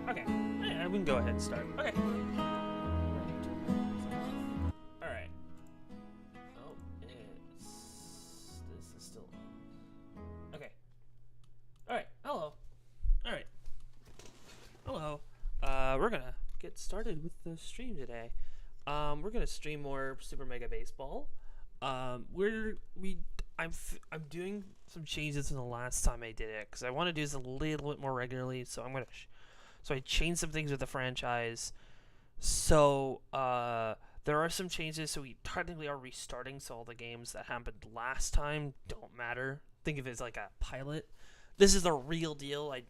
Okay. Yeah, we can go ahead and start. Okay. Alright. Oh, this is still on. Okay. Alright. Hello. Alright. Hello. We're gonna get started with the stream today. We're gonna stream more Super Mega Baseball. I'm doing some changes from the last time I did it because I want to do this a little bit more regularly. So I'm gonna so I changed some things with the franchise. So there are some changes. So we technically are restarting. So all the games that happened last time don't matter. Think of it as like a pilot. This is the real deal. I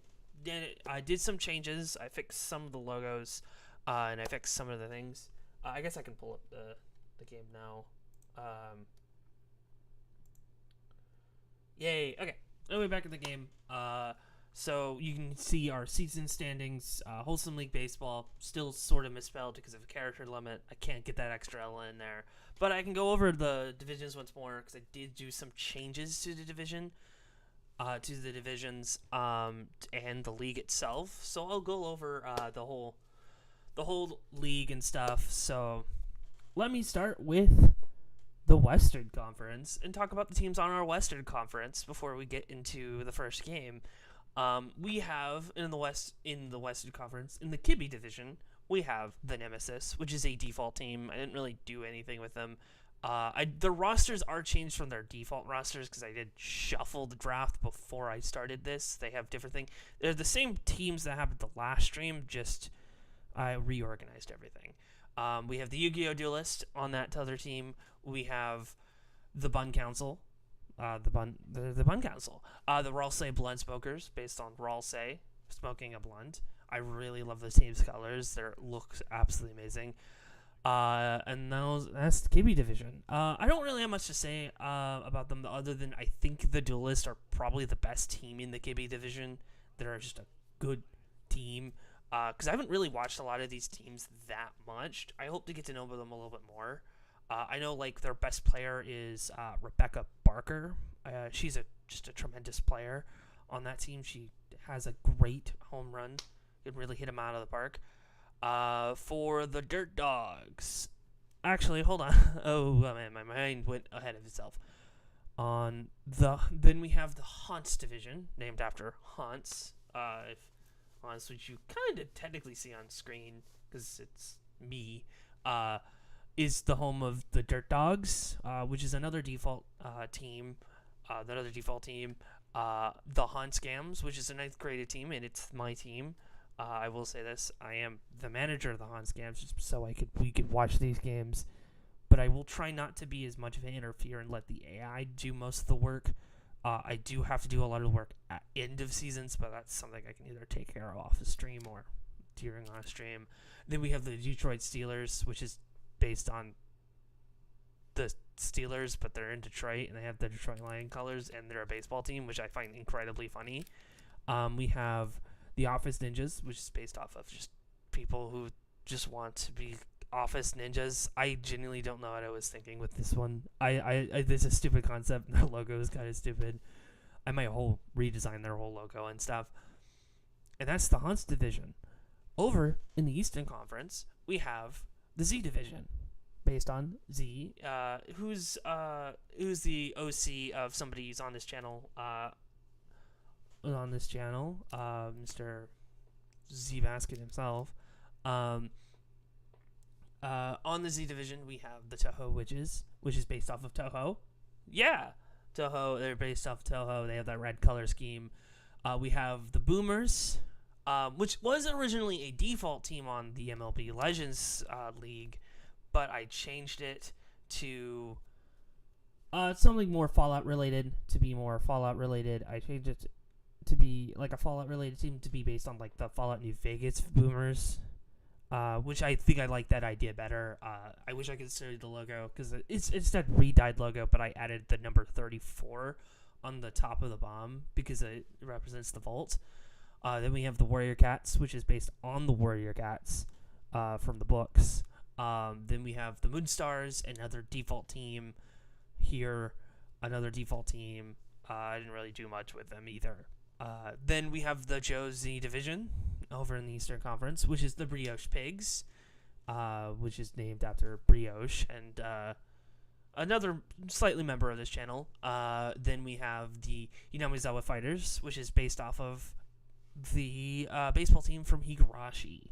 did some changes. I fixed some of the logos, and I fixed some of the things. I guess I can pull up the game now. Yay. Okay. Anyway, back in the game. So you can see our season standings. Wholesome League Baseball, still sort of misspelled because of a character limit. I can't get that extra L in there. But I can go over the divisions once more because I did do some changes to the divisions, and the league itself. So I'll go over the whole league and stuff. So let me start with the Western Conference and talk about the teams on our Western Conference before we get into the first game. We have in the Western Conference, in the Kibby division, we have the Nemesis, which is a default team. I didn't really do anything with them. The rosters are changed from their default rosters because I did shuffle the draft before I started this. They have different things. They're the same teams that happened the last stream, just I reorganized everything. We have the Yu-Gi-Oh! Duelist on that other team. We have the Bun Council, the Bun Council, the Ralsei Blunt Smokers, based on Ralsei smoking a blunt. I really love the team's colors. They look absolutely amazing. And that's the Kibby division. I don't really have much to say about them other than I think the Duelists are probably the best team in the Kibby division. They're just a good team. Because I haven't really watched a lot of these teams that much. I hope to get to know them a little bit more. I know like their best player is Rebecca Barker. She's just a tremendous player on that team. She has a great home run. Can really hit him out of the park. For the Dirt Dogs. Actually, hold on. Oh man, my mind went ahead of itself. Then we have the Hunts division, named after Hunts. Hunts, which you kind of technically see on screen because it's me, is the home of the Dirt Dogs, which is another default team. The HorseGams, which is a ninth graded team, and it's my team. I will say this: I am the manager of the HorseGams, just so we could watch these games. But I will try not to be as much of an interferer and let the AI do most of the work. I do have to do a lot of work at end of seasons, but that's something I can either take care of off the stream or during our stream. Then we have the Detroit Steelers, which is based on the Steelers, but they're in Detroit, and they have the Detroit Lion colors, and they're a baseball team, which I find incredibly funny. We have the Office Ninjas, which is based off of just people who just want to be Office Ninjas. I genuinely don't know what I was thinking with this one. This is a stupid concept. Their logo is kind of stupid. I might redesign their whole logo and stuff. And that's the Hunts division. Over in the Eastern Conference, we have the Z division, based on Z, who's the OC of somebody who's on this channel. Mr. Z Basket himself. On the Z division, we have the Toho Witches, which is based off of Toho. Yeah, Toho. They're based off Toho. They have that red color scheme. We have the Boomers, which was originally a default team on the MLB Legends League, but I changed it to something more Fallout related. I changed it to be like a Fallout related team to be based on like the Fallout New Vegas Boomers. Which I think I like that idea better. I wish I could show you the logo because it's that re-dyed logo, but I added the number 34 on the top of the bomb because it represents the vault. Then we have the Warrior Cats, which is based on the Warrior Cats from the books. Then we have the Moonstars, another default team here, another default team. I didn't really do much with them either. Then we have the Joe Z division, over in the Eastern Conference, which is the Brioche Pigs, which is named after brioche, and another slightly member of this channel. Then we have the Inamizawa Fighters, which is based off of the baseball team from Higurashi.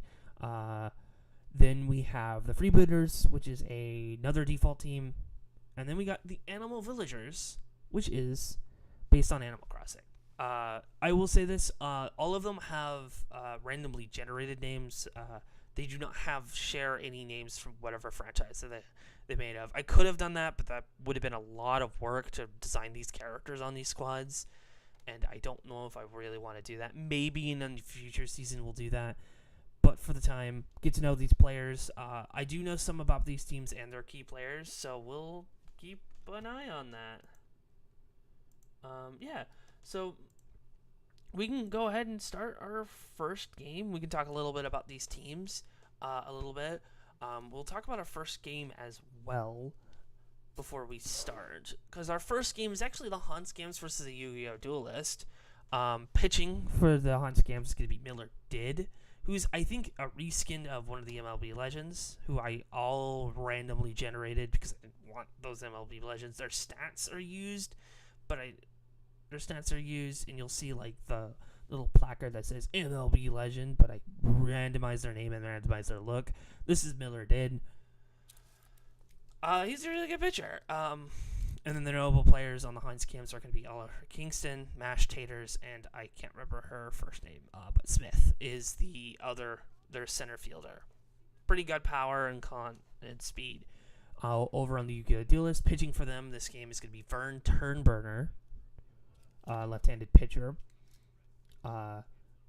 Then we have the Freebooters, which is another default team. And then we got the Animal Villagers, which is based on Animal Crossing. I will say this, all of them have randomly generated names. They do not share any names from whatever franchise that they made of. I could have done that, but that would have been a lot of work to design these characters on these squads. And I don't know if I really want to do that. Maybe in a future season we'll do that. But for the time, get to know these players. I do know some about these teams and their key players, so we'll keep an eye on that. Yeah, so we can go ahead and start our first game. We can talk a little bit about these teams a little bit. We'll talk about our first game as well before we start, because our first game is actually the HorseGam versus the Yu-Gi-Oh! Duelist. Pitching for the HorseGam is going to be Miller Did, who's, I think, a reskin of one of the MLB Legends, who I all randomly generated because I didn't want those MLB Legends. Their stats are used, and you'll see, like, the little placard that says MLB Legend, but I randomized their name and randomized their look. This is Miller Did. He's a really good pitcher. And then the notable players on the HorseGam are going to be Oliver Kingston, Mash Taters, and I can't remember her first name, but Smith is their center fielder. Pretty good power and speed. Over on the Yu-Gi-Oh! Duelist, pitching for them this game is going to be Vern Turnburner, left-handed pitcher.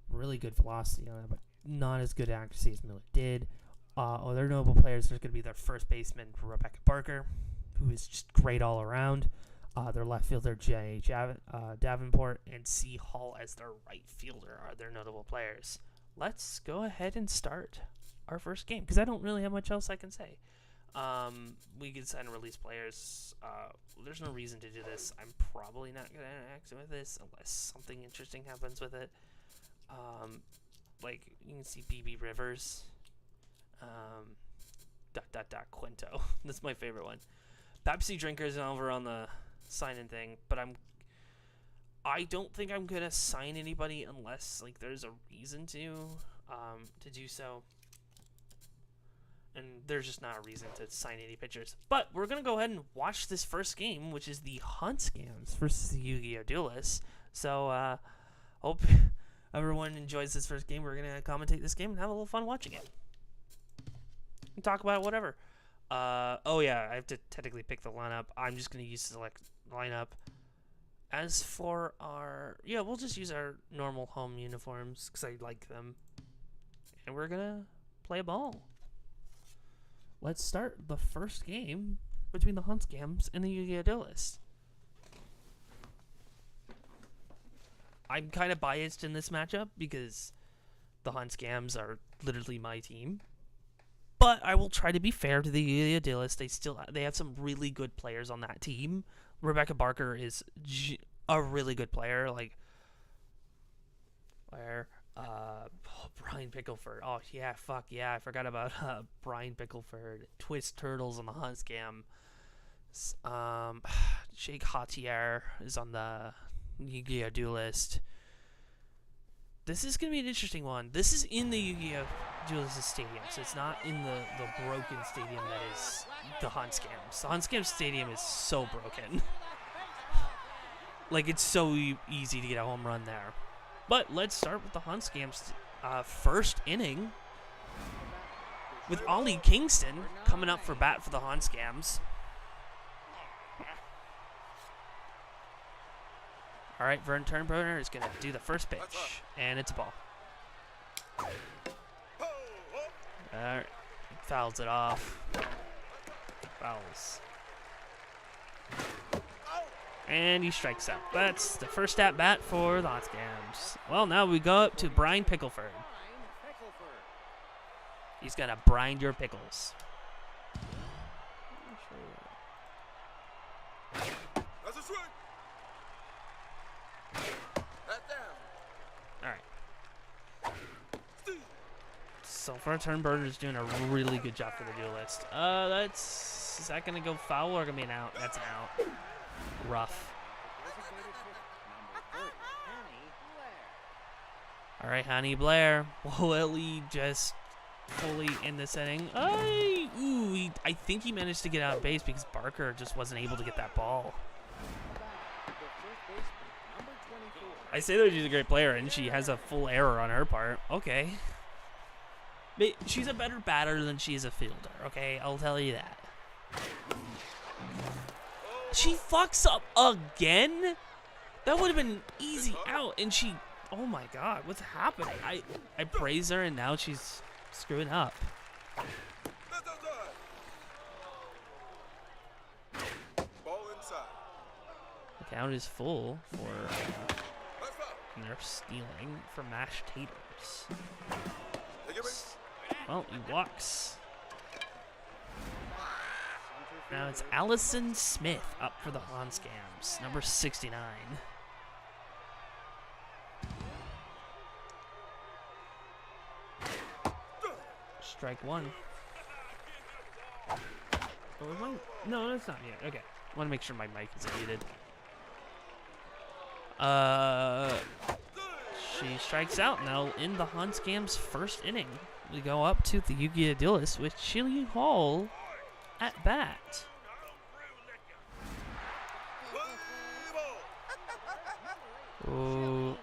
Really good velocity on that, but not as good accuracy as Miller Did. Other notable players, there's going to be their first baseman, Rebecca Barker, who is just great all around. Their left fielder, J.H. Davenport, and C. Hall as their right fielder are their notable players. Let's go ahead and start our first game, because I don't really have much else I can say. We can sign and release players. There's no reason to do this. I'm probably not going to interact with this unless something interesting happens with it. Like, you can see BB Rivers. Quinto. That's my favorite one. Pepsi Drinkers over on the sign-in thing, but I don't think I'm gonna sign anybody unless, like, there's a reason to do so. And there's just not a reason to sign any pitchers. But we're gonna go ahead and watch this first game, which is the HorseGam versus the Yu-Gi-Oh! Duelist. So hope everyone enjoys this first game. We're gonna commentate this game and have a little fun watching it. And talk about whatever. Oh yeah, I have to technically pick the lineup. I'm just going to use select lineup. As for our... Yeah, we'll just use our normal home uniforms because I like them. And we're going to play a ball. Let's start the first game between the HorseGam and the Yu-Gi-Oh! Duelist. I'm kind of biased in this matchup because the HorseGam are literally my team. But I will try to be fair to the Yu-Gi-Oh! Duelist. They have some really good players on that team. Rebecca Barker is a really good player. Like, Brian Pickleford. Oh yeah, fuck yeah! I forgot about Brian Pickleford. Twist Turtles on the HorseGam. Jake Hautier is on the Yu-Gi-Oh! Duelist. This is going to be an interesting one. This is in the Yu-Gi-Oh! Duelist Stadium, so it's not in the broken stadium that is the HorseGam. The HorseGam Stadium is so broken. Like, it's so easy to get a home run there. But let's start with the HorseGam's first inning, with Ollie Kingston coming up for bat for the HorseGam. All right, Vern Turnburner is going to do the first pitch, and it's a ball. All right, fouls it off. Fouls. And he strikes out. That's the first at bat for the HorseGam. Well, now we go up to Brian Pickleford. He's going to brine your pickles. That's a swing. All right. So far, Turnberger's doing a really good job for the duelist. Is that gonna go foul or gonna be an out? That's an out. Rough. All right, Honey Blair. Willie just fully in this inning. I think he managed to get out of base because Barker just wasn't able to get that ball. I say that she's a great player and she has a full error on her part. Okay. But she's a better batter than she is a fielder, okay? I'll tell you that. She fucks up again? That would have been an easy out, and she... Oh my god, what's happening? I praise her, and now she's screwing up. The count is full for Nerf stealing for mashed taters. Well, he walks. Now it's Allison Smith up for the HorseGams, number 69. Strike one. Oh, no, that's not yet. Okay. I want to make sure my mic isn't muted. She strikes out now in the HorseGams' first inning. We go up to the Yu-Gi-Oh! Duelist with Chili Hall at bat. Oh,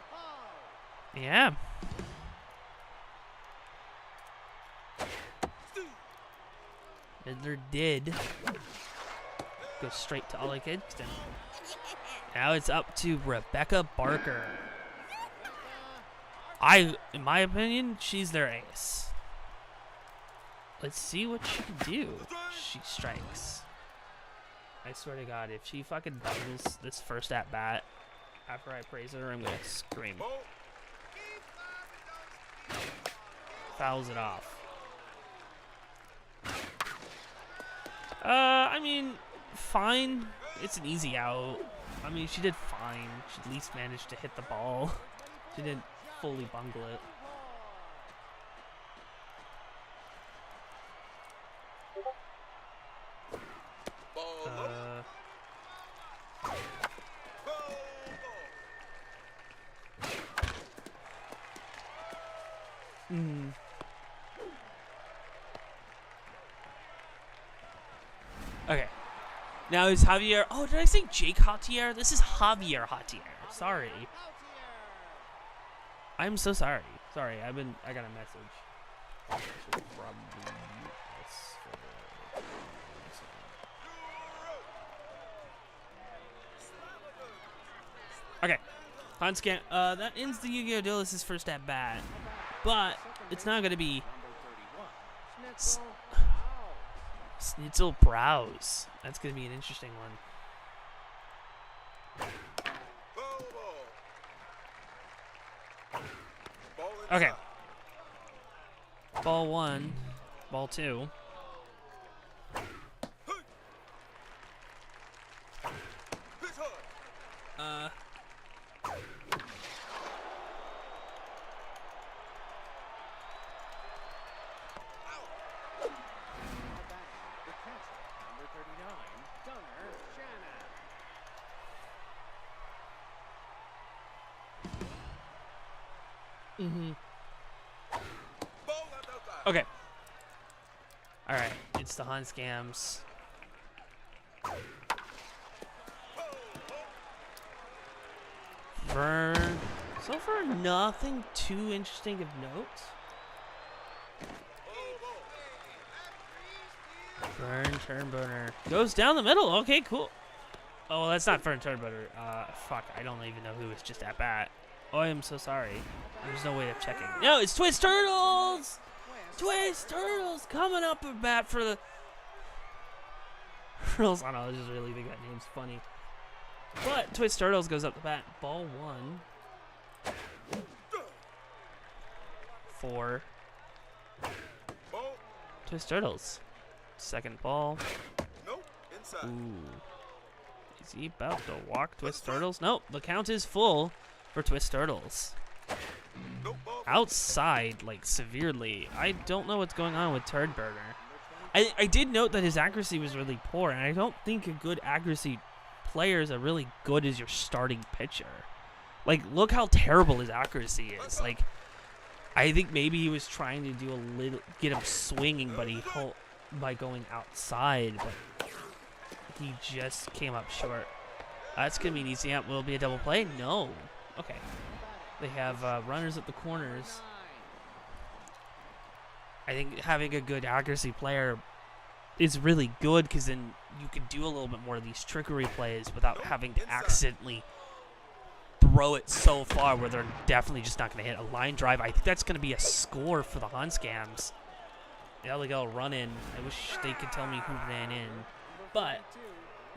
yeah. Midler did go straight to Ollie Kingston. Now it's up to Rebecca Barker. In my opinion, she's their ace. Let's see what she can do. She strikes. I swear to God, if she fucking doubles this first at bat after I praise her, I'm gonna scream. Fouls it off. I mean, fine. It's an easy out. I mean, she did fine. She at least managed to hit the ball. She didn't fully bungle it. Okay. Now is Javier... Oh, did I say Jake Jautier? This is Javier Jautier. Sorry. I'm so sorry. Sorry, I got a message. Okay. HorseGam. That ends the Yu-Gi-Oh! Duelist's first at bat. But it's not going to be Schnitzel Browse. That's going to be an interesting one. Okay. Ball one. Ball two. Okay. All right. It's the HorseGams. Vern. So far, nothing too interesting of note. Vern Turnberger goes down the middle. Okay, cool. Oh, well, that's not Vern Turnberger. Fuck. I don't even know who was just at bat. Oh, I am so sorry. There's no way of checking. No, it's Twist Turtles! Twist Turtles coming up at bat for the... Turtles, I don't know, I just really think that name's funny. But Twist Turtles goes up the bat. Ball one. For Twist Turtles. Second ball. Ooh. Is he about to walk Twist Turtles? Nope, the count is full for Twist Turtles. outside, like, severely. I don't know what's going on with Turdberger. I did note that his accuracy was really poor, and I don't think a good accuracy player is really good as your starting pitcher. Like, look how terrible his accuracy is. Like, I think maybe he was trying to do a little, get him swinging, but by going outside, but he just came up short. That's gonna be an easy out. Will it be a double play? No. Okay. They have runners at the corners. I think having a good accuracy player is really good because then you can do a little bit more of these trickery plays without having to accidentally throw it so far where they're definitely just not going to hit a line drive. I think that's going to be a score for the HorseGams. Yeah, they got a run in. I wish they could tell me who ran in, but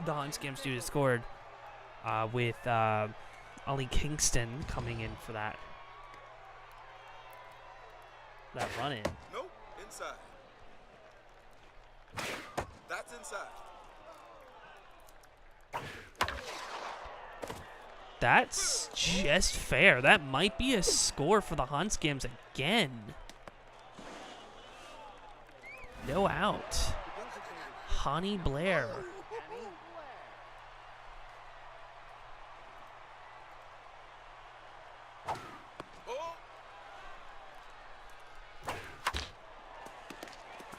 the HorseGams dude has scored with Ollie Kingston coming in for that run in. Nope, inside. That's inside. That's just fair. That might be a score for the HorseGams again. No out. Honey Blair.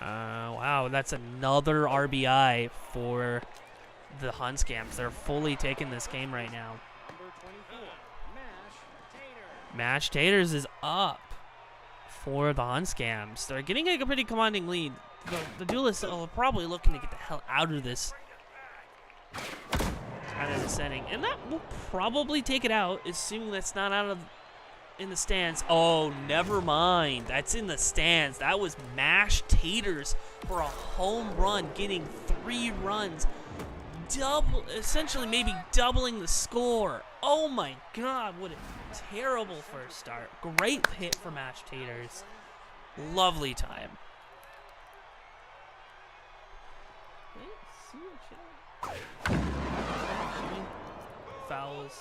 Wow, that's another RBI for the HorseGams. They're fully taking this game right now. Mash Taters is up for the HorseGams. They're getting a pretty commanding lead. The duelists are probably looking to get the hell out of this inning, and that will probably take it out, assuming that's not in the stands. Oh, never mind. That's in the stands. That was Mash Taters for a home run, getting 3 runs. Essentially maybe doubling the score. Oh my God, what a terrible first start. Great hit for Mash Taters. Lovely time. Fouls.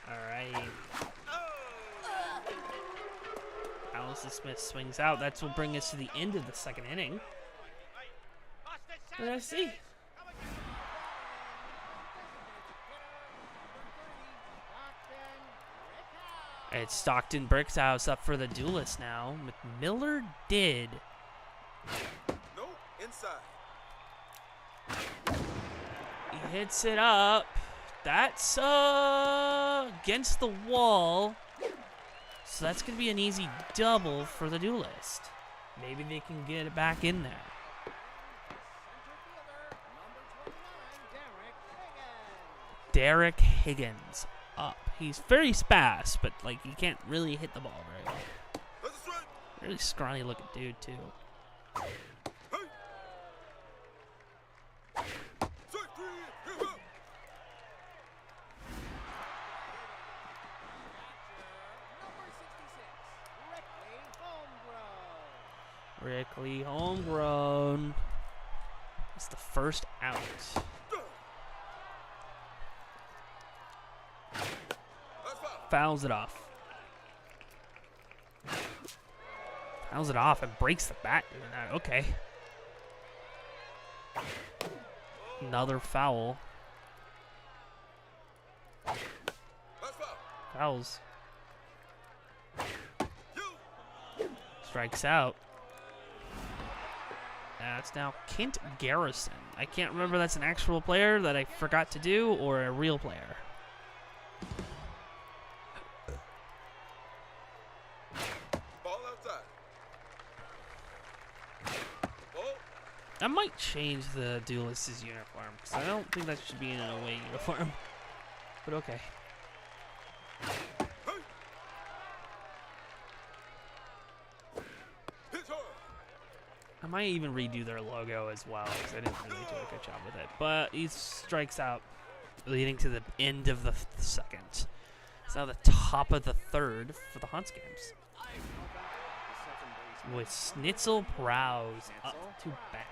Alright. Allison Smith swings out. That's what brings us to the end of the second inning. Let's see. It's Stockton Brickhouse up for the duelist now. McMiller did. No, inside. He hits it up. That's against the wall. So that's going to be an easy double for the duelist. Maybe they can get it back in there. Derek Higgins up. He's very fast, but like he can't really hit the ball very well. Really scrawny looking dude too. Rickley homegrown. It's the first out. Fouls it off. Fouls it off and breaks the bat. Okay. Another foul. Fouls. Strikes out. That's now Kent Garrison. I can't remember if that's an actual player that I forgot to do or a real player. Ball outside. I might change the duelist's uniform because I don't think that should be in an away uniform. But okay. I might even redo their logo as well because I didn't really do a good job with it. But he strikes out, leading to the end of the second. It's now the top of the third for the HorseGams. With Snitzel Prowse up to bat.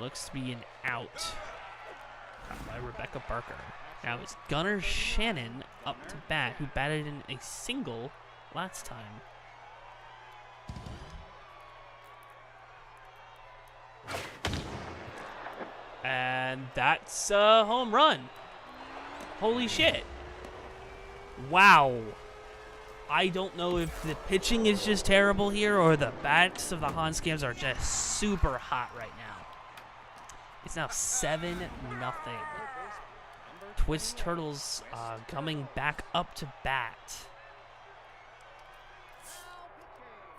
looks to be an out. Caught by Rebecca Barker. Now it's Gunnar Shannon up to bat, who batted in a single last time. And that's a home run. Holy shit. Wow. I don't know if the pitching is just terrible here or the bats of the HorseGams are just super hot right now. It's now 7-0. Twist Turtles coming back up to bat.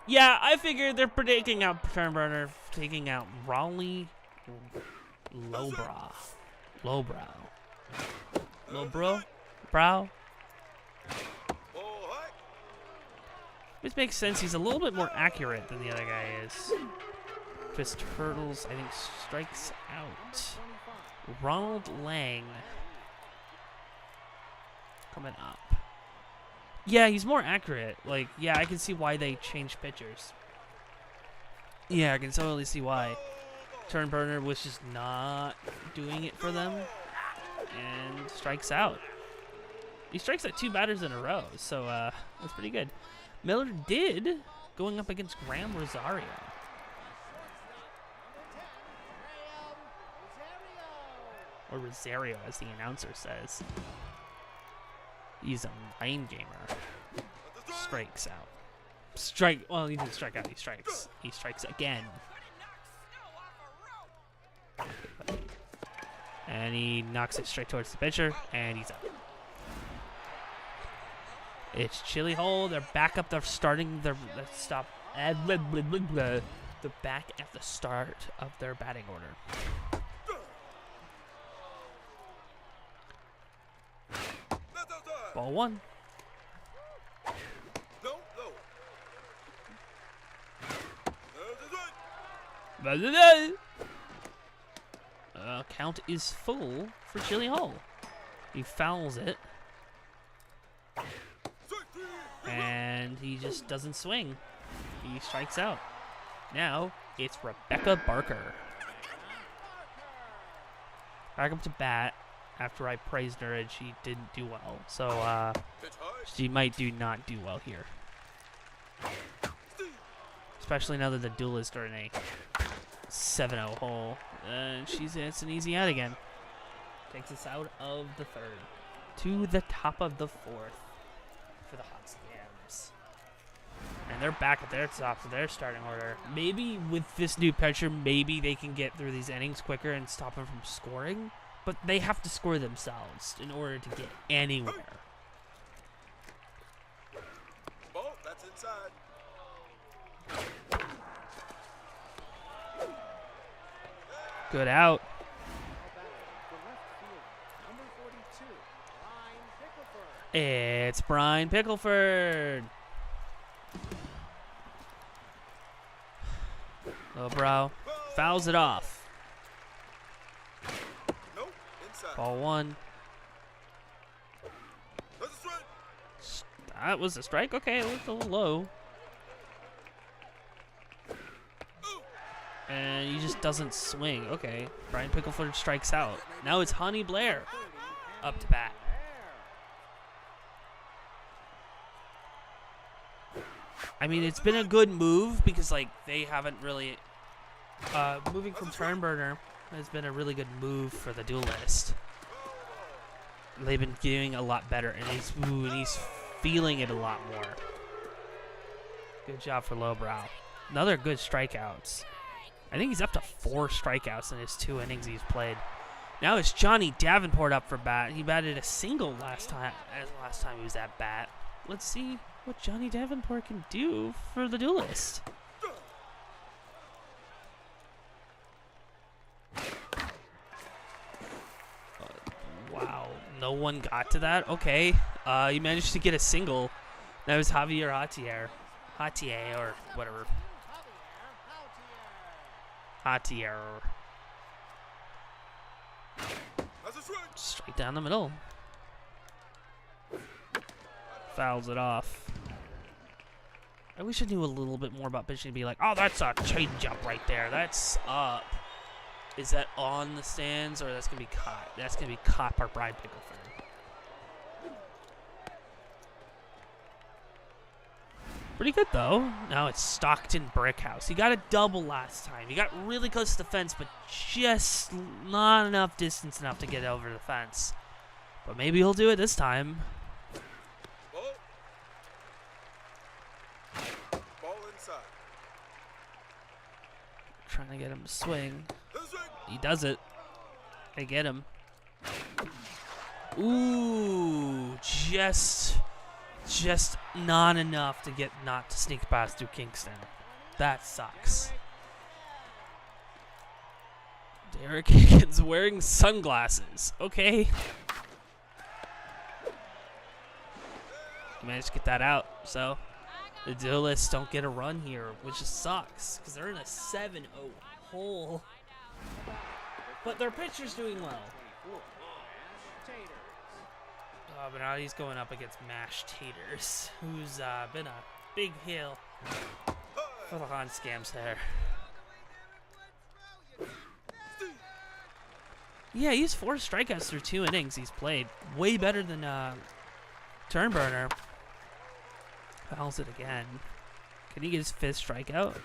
Yeah, I figured they're taking out Turnburner, taking out Raleigh Lowbrow. Brow. Which makes sense. He's a little bit more accurate than the other guy is. Twist Turtles, I think, strikes out. Ronald Lang coming up. Yeah, he's more accurate. Like, yeah, I can see why they changed pitchers. Yeah, I can totally see why. Turnburner was just not doing it for them and strikes out. He strikes at 2 batters in a row, so that's pretty good. Miller did going up against Graham Rosario. Or Rosario, as the announcer says. He's a mind gamer. Strikes out. Well, he didn't strike out. He strikes. He strikes again. And he knocks it straight towards the pitcher, and he's out. It's Chili Hole. They're back up. They're starting their stop. They're back at the start of their batting order. Ball 1. Count is full for Chili Hole. He fouls it. And he just doesn't swing. He strikes out. Now it's Rebecca Barker. Back up to bat. After I praised her and she didn't do well. So she might not do well here. Especially now that the duelists are in a 7-0 hole. It's an easy out again. Takes us out of the 3rd. To the top of the 4th for the HorseGams. And they're back at their top of their starting order. Maybe with this new pitcher, maybe they can get through these innings quicker and stop him from scoring. But they have to score themselves in order to get anywhere. Ball, that's inside. Good out. It's Brian Pickleford. Lowbrow fouls it off. Ball 1. That was a strike? Okay, it looked a little low. And he just doesn't swing. Okay, Brian Pickleford strikes out. Now it's Honey Blair up to bat. I mean, it's been a good move because, like, they haven't really... moving from Turnburner has been a really good move for the duelist. They've been doing a lot better, and he's feeling it a lot more. Good job for Lowbrow. Another good strikeouts. I think he's up to 4 strikeouts in his 2 innings he's played. Now it's Johnny Davenport up for bat. He batted a single last time he was at bat. Let's see what Johnny Davenport can do for the duelist. Wow, no one got to that? Okay, he managed to get a single. That was Javier Hatier, or whatever. Hatier. Straight down the middle. Fouls it off. I wish I knew a little bit more about pitching to be like, oh, that's a changeup right there. That's up. Is that on the stands or that's gonna be caught? That's gonna be caught by Brian Pickleford. Pretty good though. Now it's Stockton Brickhouse. He got a double last time. He got really close to the fence, but just not enough distance enough to get over the fence. But maybe he'll do it this time. Ball. Ball inside. Trying to get him to swing. This way. He does it. They get him. Ooh, just not enough to get not to sneak past through Kingston. That sucks. Derek Higgins wearing sunglasses. Okay. He managed to get that out, so the duelists don't get a run here, which just sucks because they're in a 7-0 hole. But their pitcher's doing well. But now he's going up against Mash Taters, who's been a big hill for the HorseGams there. Yeah, he's 4 strikeouts through 2 innings he's played. Way better than Turnburner. Fouls it again. Can he get his 5th strikeout?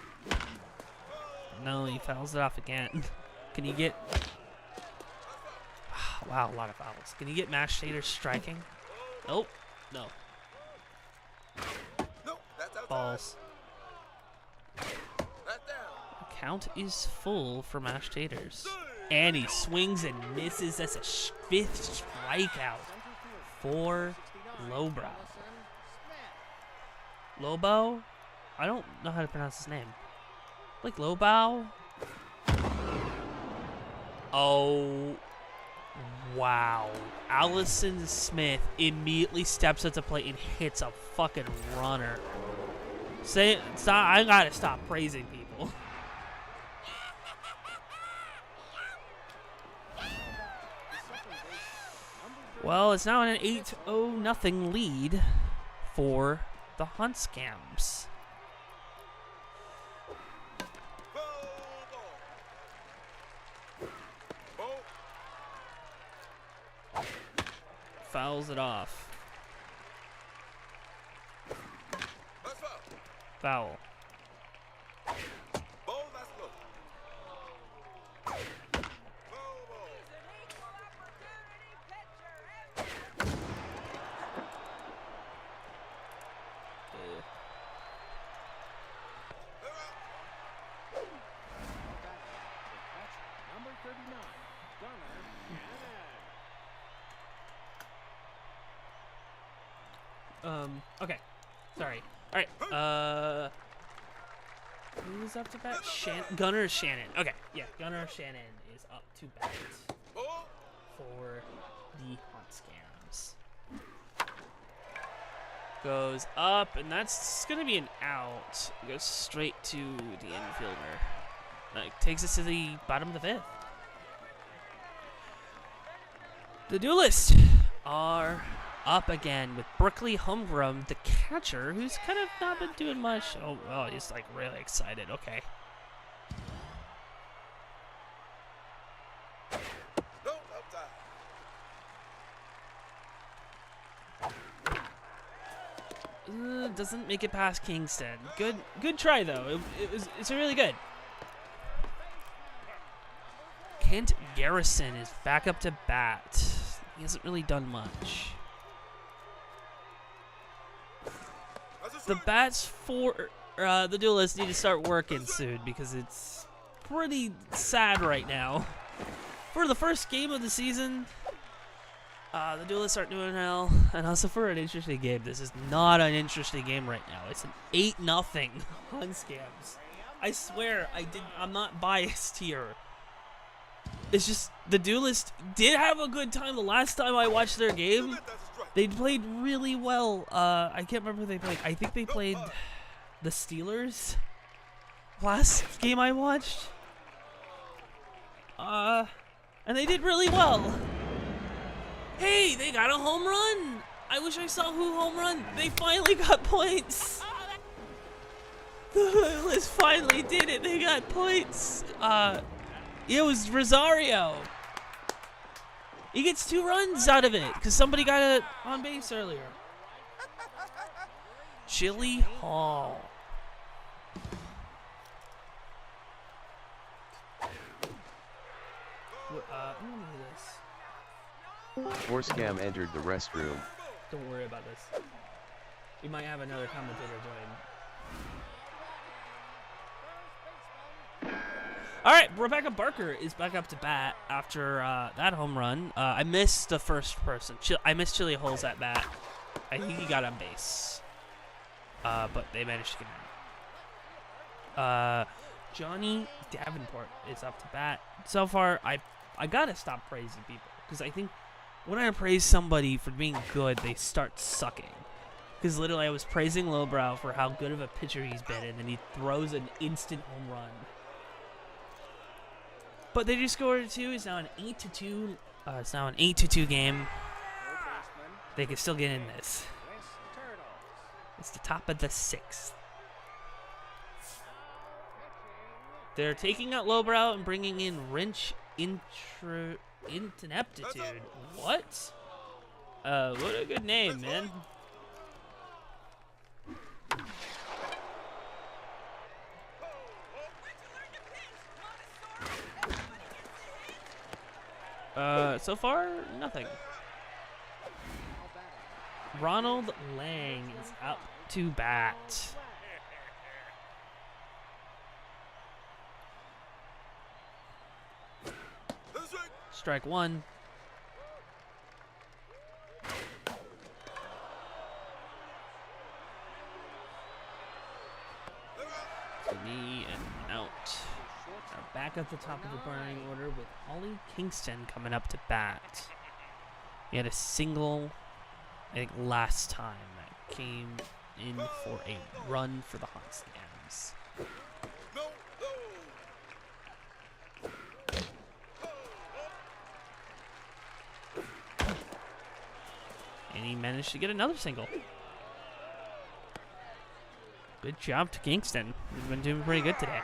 No, he fouls it off again. Can he get... Wow, a lot of fouls. Can you get Mash Tater striking? Nope. No. Nope, that's outside. Balls. That's down. The count is full for Mash Taters. And he swings and misses. That's a 5th strikeout for Lowbrow. Lobo? I don't know how to pronounce his name. Like Lowbow? Oh... Wow. Allison Smith immediately steps up to plate and hits a fucking runner. I gotta stop praising people. Well, it's now an 8-0 lead for the HorseGams. Fouls it off. That's foul. Foul. Ball, that's low. Ball. Number 39, Okay. Sorry. Alright. Who's up to bat? Gunnar Shannon. Okay. Yeah, Gunnar Shannon is up to bat Ball. for the HorseGams. Goes up, and that's going to be an out. Goes straight to the infielder. Takes us to the bottom of the 5th. The duelists are up again with Berkeley Homegrown, the catcher, who's kind of not been doing much. Oh, well, he's like really excited. Okay. No, outside. Doesn't make it past Kingston. Good try though. It's really good. Kent Garrison is back up to bat. He hasn't really done much. The bats for the duelists need to start working soon because it's pretty sad right now. For the first game of the season, the duelists aren't doing well, and also for an interesting game. This is not an interesting game right now. It's an 8-0 HorseGams. I swear, I'm not biased here. It's just the duelists did have a good time the last time I watched their game. They played really well. I can't remember who they played. I think they played the Steelers last game I watched. And they did really well. Hey, they got a home run. I wish I saw who home run. They finally got points. The duelists finally did it. They got points. It was Rosario. He gets 2 runs out of it because somebody got it on base earlier. Chili Hall. Let me do this. HorseGam entered the restroom. Don't worry about this. We might have another commentator join. All right, Rebecca Barker is back up to bat after that home run. I missed the first person. I missed Chili Holes at bat. I think he got on base. But they managed to get him. Johnny Davenport is up to bat. So far, I gotta stop praising people because I think when I praise somebody for being good, they start sucking. Because literally, I was praising Lowbrow for how good of a pitcher he's been, and then he throws an instant home run. But they just scored 2. It's now an 8-2. It's now an 8-2 game. They can still get in this. It's the top of the 6th. They're taking out Lowbrow and bringing in Wrench Ineptitude. What? What a good name, man. So far, nothing. Ronald Lang is up to bat. Strike 1. Knee and out. Now back at the top of the batting order with Ollie Kingston coming up to bat. He had a single, I think, last time that came in for a run for the HorseGams. And he managed to get another single. Good job to Kingston. He's been doing pretty good today.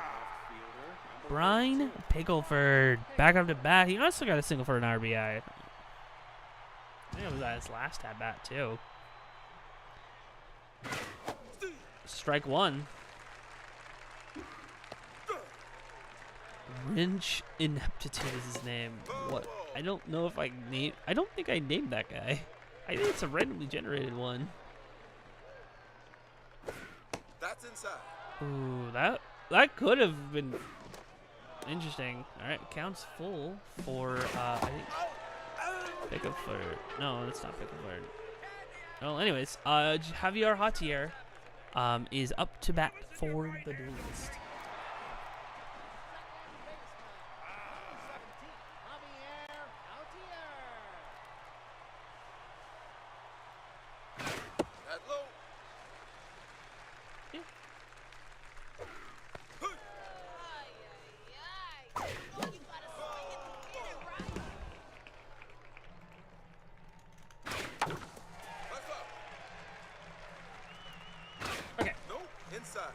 Brian Pickleford back up to bat. He also got a single for an RBI. I think it was at his last at bat too. Strike 1. Wrench Ineptitude is his name. What? I don't know if I don't think I named that guy. I think it's a randomly generated one. That's inside. Ooh, that could have been interesting. All right, counts full for I think Pickleford. No, that's not Pickleford. Well, anyways, Javier Jautier is up to bat for the Duelist.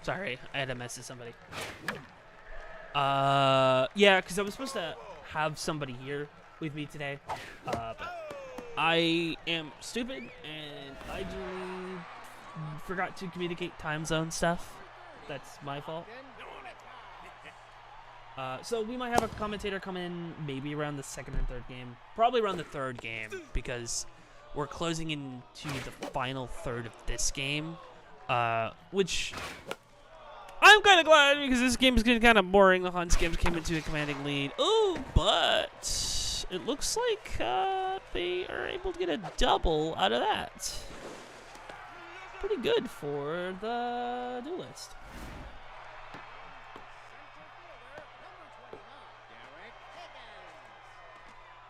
Sorry, I had to message somebody. Yeah, because I was supposed to have somebody here with me today, but I am stupid and I just forgot to communicate time zone stuff. That's my fault. So we might have a commentator come in maybe around the 2nd and 3rd game. Probably around the 3rd game because we're closing into the final third of this game, which I'm kind of glad because this game is getting kind of boring. The HorseGams came into a commanding lead. Oh, but it looks like they are able to get a double out of that. Pretty good for the Duelist.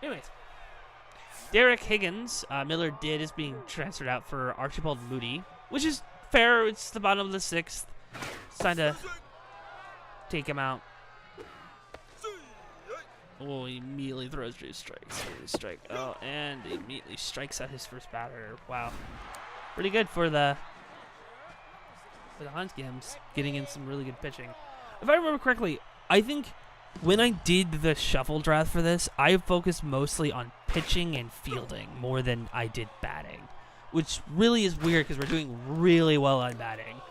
Anyways, Derek Higgins, Miller did is being transferred out for Archibald Moody, which is fair. It's the bottom of the 6th. It's time to take him out. Oh, he immediately throws 3 strikes. Oh, and he immediately strikes out his first batter. Wow, pretty good for the HorseGams, getting in some really good pitching. If I remember correctly, I think when I did the shuffle draft for this, I focused mostly on pitching and fielding more than I did batting, which really is weird because we're doing really well on batting.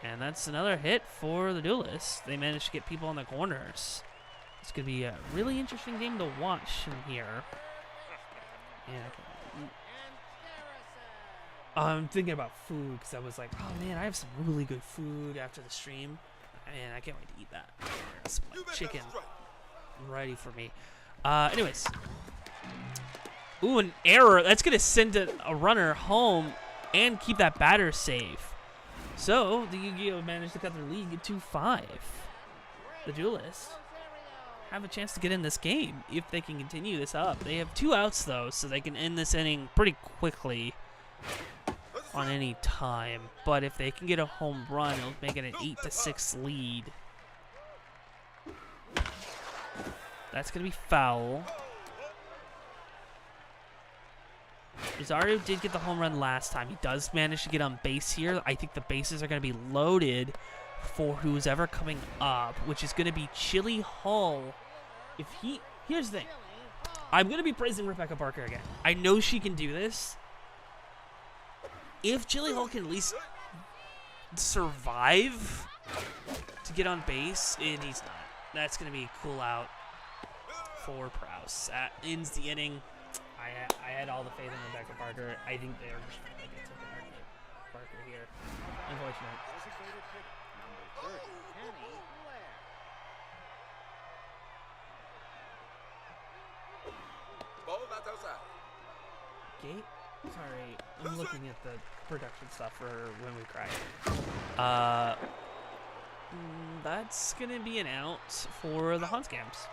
And that's another hit for the Duelists. They managed to get people on the corners. It's going to be a really interesting game to watch in here. Yeah. I'm thinking about food because I was like, oh man, I have some really good food after the stream. Man, I can't wait to eat that. Some like, chicken ready for me. Anyways. Ooh, an error. That's going to send a runner home and keep that batter safe. So, the Yu-Gi-Oh! Managed to cut their lead to 5. The Duelists have a chance to get in this game if they can continue this up. They have 2 outs, though, so they can end this inning pretty quickly on any time. But if they can get a home run, it'll make it an 8-6 lead. That's going to be foul. Rosario did get the home run last time. He does manage to get on base here. I think the bases are going to be loaded for who's ever coming up, which is going to be Chili Hall. Here's the thing. I'm going to be praising Rebecca Barker again. I know she can do this. If Chili Hall can at least survive to get on base, and he's not. That's going to be a cool out for Prowse. That ends the inning. I had all the faith in Rebecca Barker. I think they are just trying to get to Barker here. Unfortunate. Ball not outside. Gate? Sorry, I'm looking at the production stuff for When We Cry. That's gonna be an out for the HorseGams.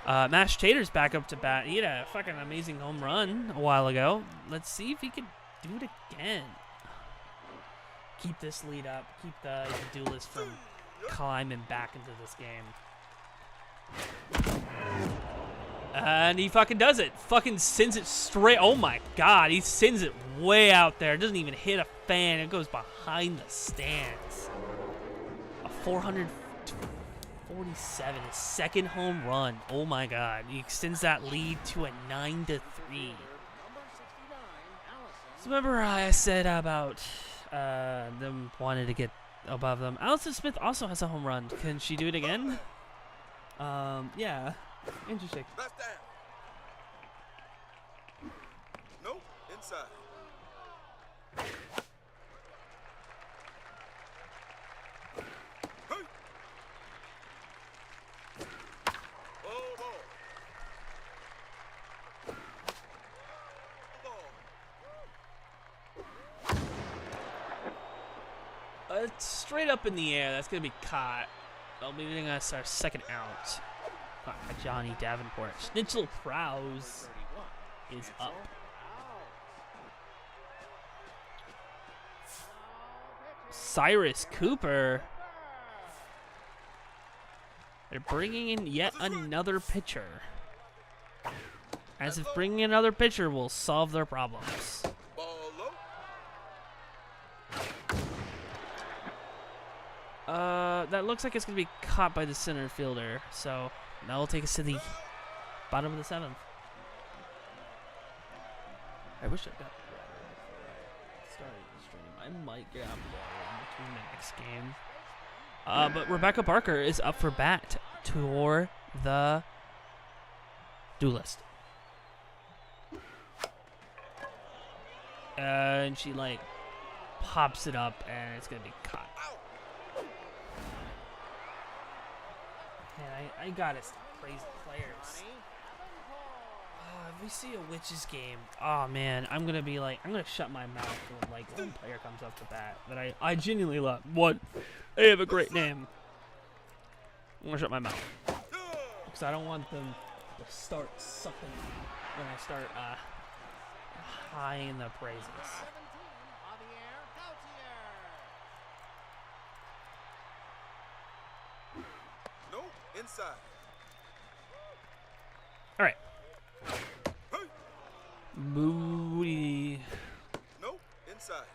Mashed Tater's back up to bat. He had a fucking amazing home run a while ago. Let's see if he can do it again. Keep this lead up. Keep the Duelist from climbing back into this game. And he fucking does it. Fucking sends it straight. Oh my god. He sends it way out there. It doesn't even hit a fan. It goes behind the stands. A 447. His second home run. Oh my god. He extends that lead to a 9-3. So remember I said about them wanting to get above them. Allison Smith also has a home run. Can she do it again? Yeah. Interesting. Left down. Nope. Inside. Hey. Ball. It's straight up in the air. That's going to be caught. They'll be giving us our second out. Johnny Davenport. Schnitzel Prowse is up. Cyrus Cooper. They're bringing in yet another pitcher. As if bringing another pitcher will solve their problems. Ball low. That looks like it's going to be caught by the center fielder. So that will take us to the bottom of the 7th. I wish I got water before I started the stream. I might grab water in between the next game. But Rebecca Barker is up for bat for the Duelist. And she, like, pops it up, and it's going to be caught. Man, I gotta stop praising players. If we see a Witches game, oh man, I'm gonna be like, I'm gonna shut my mouth when like one player comes up to bat that I genuinely love. What? They have a great name. I'm gonna shut my mouth because I don't want them to start sucking when I start high in the praises. Inside. All right. Hey. Booty. Nope. Inside.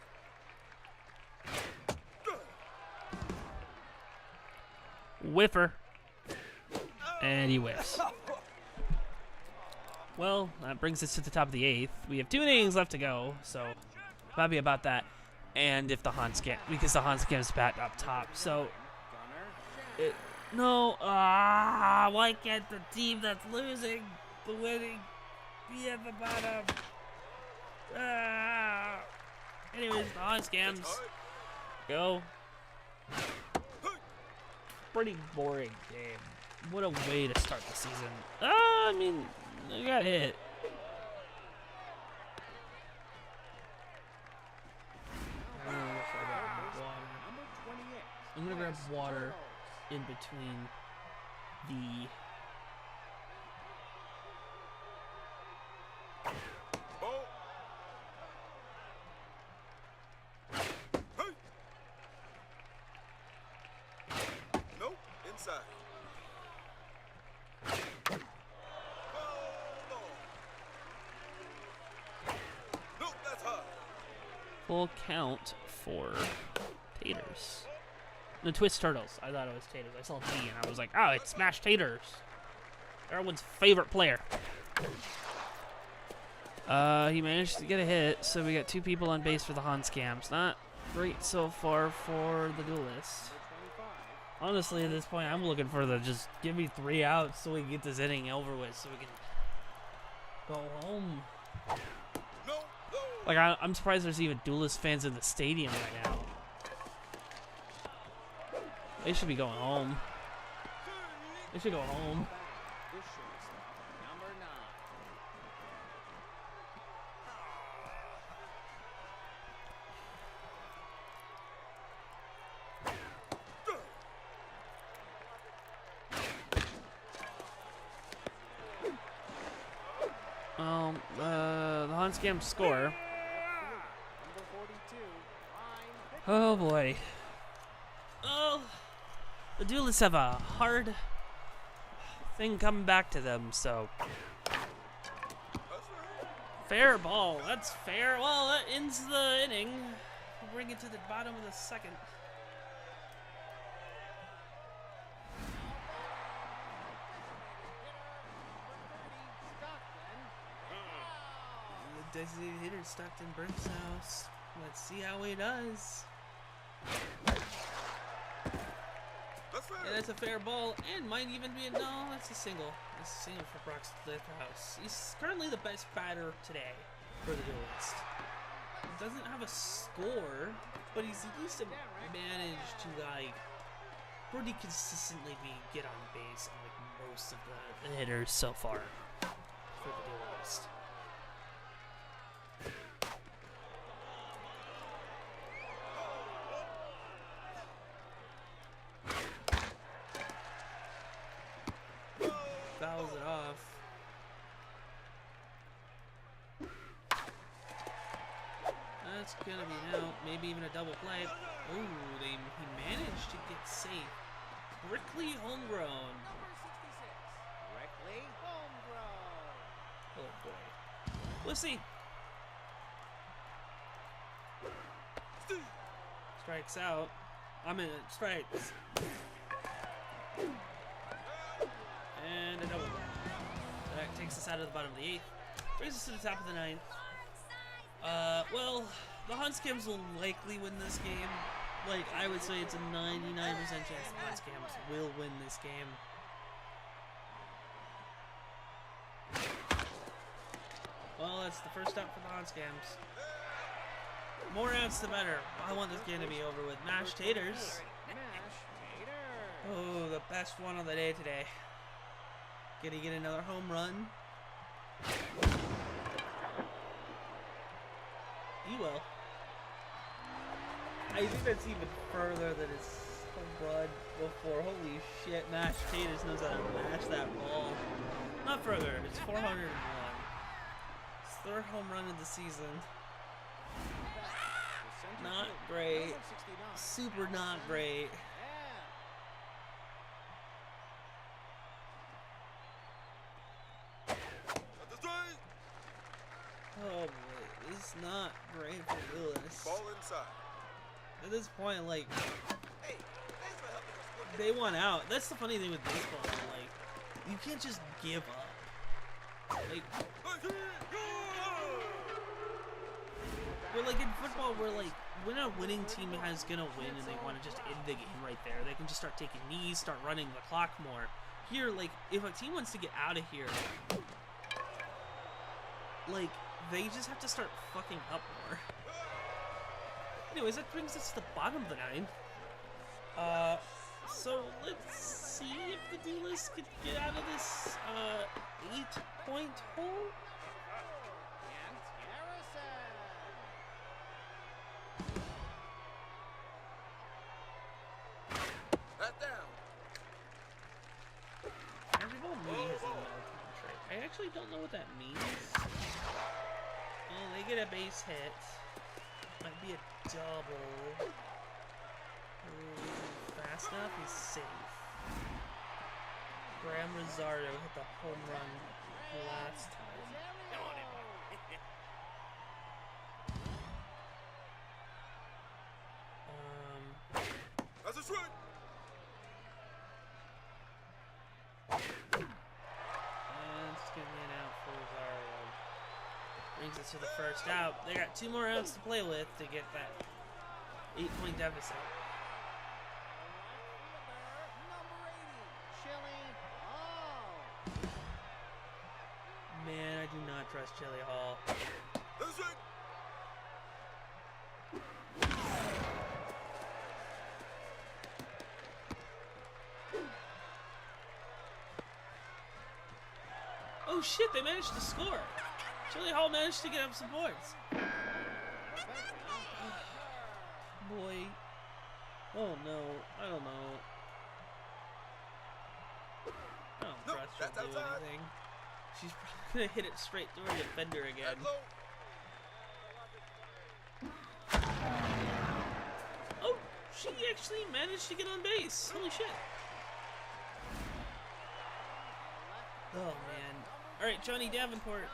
whiffer. And he whiffs. Well, that brings us to the top of the 8th. We have 2 innings left to go, so happy about that. And if the HorseGam, because the HorseGam's bat up top, so why can't the team that's losing the winning be at the bottom? Anyways, the HorseGams go. Pretty boring game. What a way to start the season. I mean, I got hit. I'm gonna grab water in between the Nope, inside. Nope, that's high. full count for taters. No, Twist Turtles. I thought it was taters. I saw T and I was like, oh, it's Smash Taters. Everyone's favorite player. He managed to get a hit, so we got 2 people on base for the HorseGams. Not great so far for the duelist. Honestly, at this point, I'm looking for the just give me 3 outs so we can get this inning over with, so we can go home. Like, I'm surprised there's even duelist fans in the stadium right now. They should be going home. They should go home. The HorseGam score. Oh boy. Oh, the duelists have a hard thing coming back to them, so. Fair ball, that's fair. Well, that ends the inning. We'll bring it to the bottom of the 2nd. The designated hitter, Stockton Burns House. Let's see how he does. Yeah, that's a fair ball, and might even be no, that's a single. That's a single for Brock's House. He's currently the best batter today for the duelist. He doesn't have a score, but he's at least managed to like pretty consistently get on base on like most of the hitters so far for the duelist. Fouls it off. That's gonna be an out, maybe even a double play. Ooh, he managed to get safe. Brickley homegrown. Brickley homegrown. Oh boy. We'll see. Strikes out. I'm in strikes. And a double play. That takes us out of the bottom of the 8th. Brings us to the top of the 9th. Well, the HorseGams will likely win this game. Like, I would say it's a 99% chance the HorseGams will win this game. Well, that's the first stop for the HorseGams. More outs the better. I want this game to be over with. Mashed taters. Oh, the best one of the day today. Gonna get another home run. He will. I think that's even further than his home run before. Holy shit, Mashed Taters knows how to mash that ball. Not further, it's 401. His 3rd home run of the season. Not great. Super not great. Oh boy, it's not great for Lewis. Ball inside. At this point, like, they want out. That's the funny thing with baseball. Like, you can't just give up. Like, we're like in football, we're like, when a winning team is gonna win and they want to just end the game right there, they can just start taking knees, start running the clock more. Here, like, if a team wants to get out of here, like, they just have to start fucking up more. Anyways, that brings us to the bottom of the ninth. So let's see if the duelist could get out of this 8-point hole. That down. Everybody has an ultimate trait. I actually don't know what that means. Oh, they get a base hit. Might be a double. Fast enough, he's safe. Graham Rosario hit the home run last time. That's a swing. And it's gonna be an out for Rosario. Brings us to the first out. They got 2 more outs to play with to get that 8-point deficit. Man, I do not trust Chili Hall. That's it. Oh shit, they managed to score. Chili Hall managed to get up some points. Boy. Oh no, I don't know. I don't No, trust her that's to do outside. anything. She's probably gonna hit it straight through her defender again. That's low. Oh, she actually managed to get on base. Holy shit. Oh man. Alright, Johnny Davenport.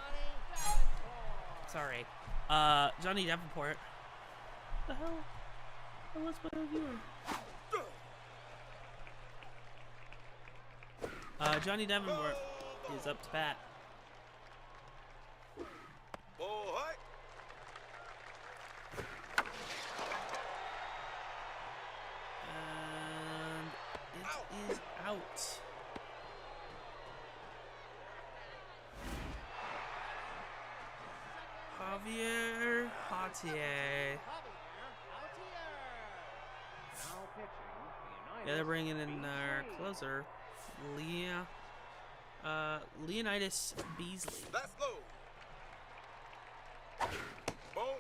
Sorry. Johnny Davenport. What the hell? Oh, what's my viewer? Johnny Davenport is up to bat. Ball high. And it is out. Javier Hautier. Yeah, they're bringing in their closer, Leonidas Beasley. That's low. Ball.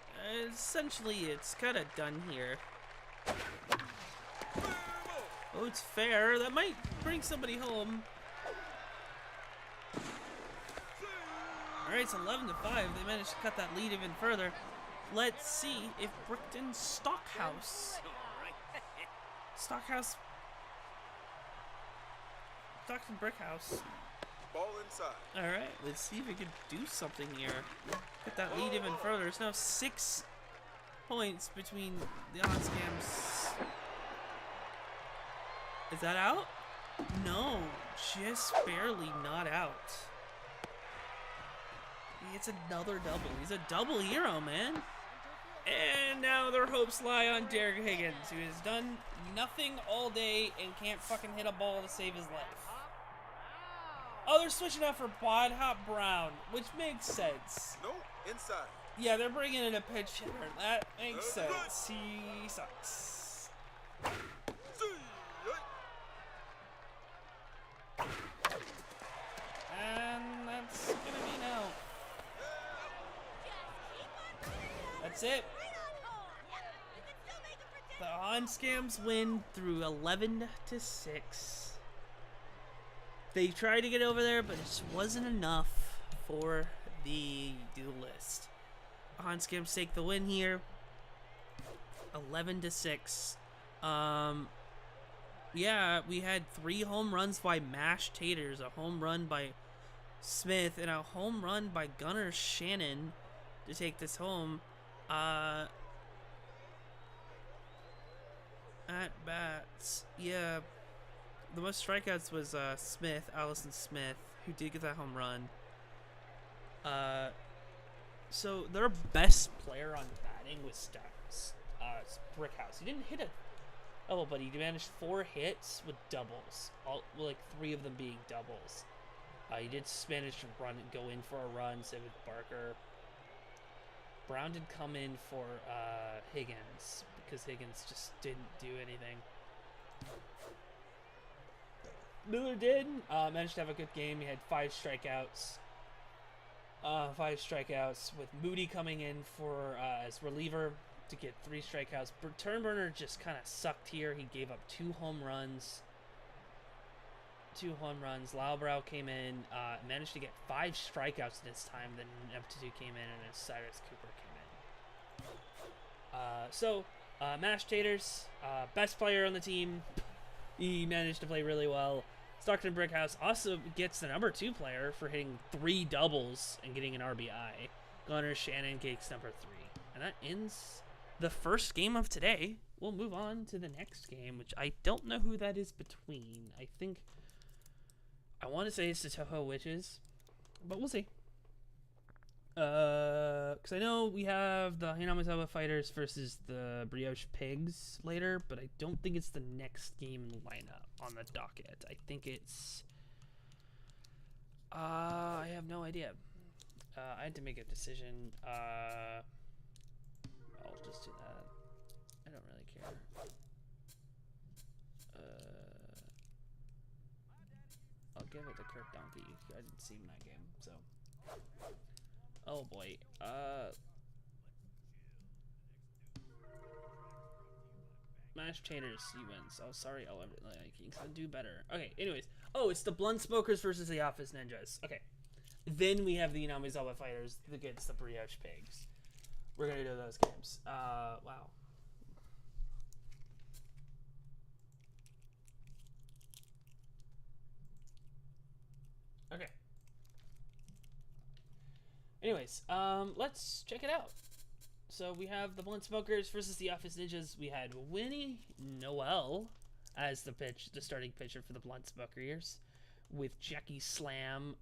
Essentially, it's kind of done here. Oh, it's fair. That might bring somebody home. Alright, it's 11-5. They managed to cut that lead even further. Let's see if Brickton Stockhouse Stockton Brickhouse. Ball inside. Alright, let's see if we can do something here. Get that lead even further. There's now 6 points between the HorseGams. Is that out? No, just barely not out. He gets another double. He's a double hero, man. And now their hopes lie on Derek Higgins, who has done nothing all day and can't fucking hit a ball to save his life. Oh, they're switching out for Bod Hop Brown, which makes sense. No, inside. Yeah, they're bringing in a pitch hitter. That makes sense. He sucks. And that's gonna be an out. That's it. The HorseGams win through 11-6. They tried to get over there, but it just wasn't enough for the duelist. HorseGams take the win here, 11-6. Yeah, we had 3 home runs by Mash Taters, a home run by Smith, and a home run by Gunnar Shannon to take this home. At bats, yeah. the most strikeouts was Smith, Allison Smith, who did get that home run. So their best player on batting was Brickhouse. He didn't hit a double, but he managed 4 hits with doubles, like 3 of them being doubles. He did manage to go in for a run, same with Barker. Brown did come in for Higgins because Higgins just didn't do anything. Miller did manage to have a good game. He had 5 strikeouts. 5 strikeouts with Moody coming in for as reliever to get 3 strikeouts. Turnburner just kind of sucked here. He gave up 2 home runs. Laubrow came in, managed to get 5 strikeouts this time. Then Neptune came in, and then Cyrus Cooper came in. Mashed Taters, best player on the team. He managed to play really well. Stockton Brickhouse also gets the number 2 player for hitting 3 doubles and getting an RBI. Gunnar Shannon gets number 3. And that ends the first game of today. We'll move on to the next game, which I don't know who that is between. I want to say it's the Toho Witches, but we'll see. Because I know we have the Hinamizawa Fighters versus the Brioche Pigs later, but I don't think it's the next game in the lineup on the docket. I think it's... I have no idea. I had to make a decision. I'll just do that. I don't really care. I'll give it to Kurt Donkey. I didn't see him in that game, so... Oh boy. Mash Taters, he wins. Oh, sorry, you can do better. Okay, anyways. Oh, it's the Blunt Smokers versus the Office Ninjas. Okay. Then we have the Inamizawa Fighters against the Brioche Pigs. We're gonna do those games. Wow. Okay. Anyways, let's check it out. So we have the Blunt Smokers versus the Office Ninjas. We had Winnie Noel as the starting pitcher for the Blunt Smokers, with Jackie Slam,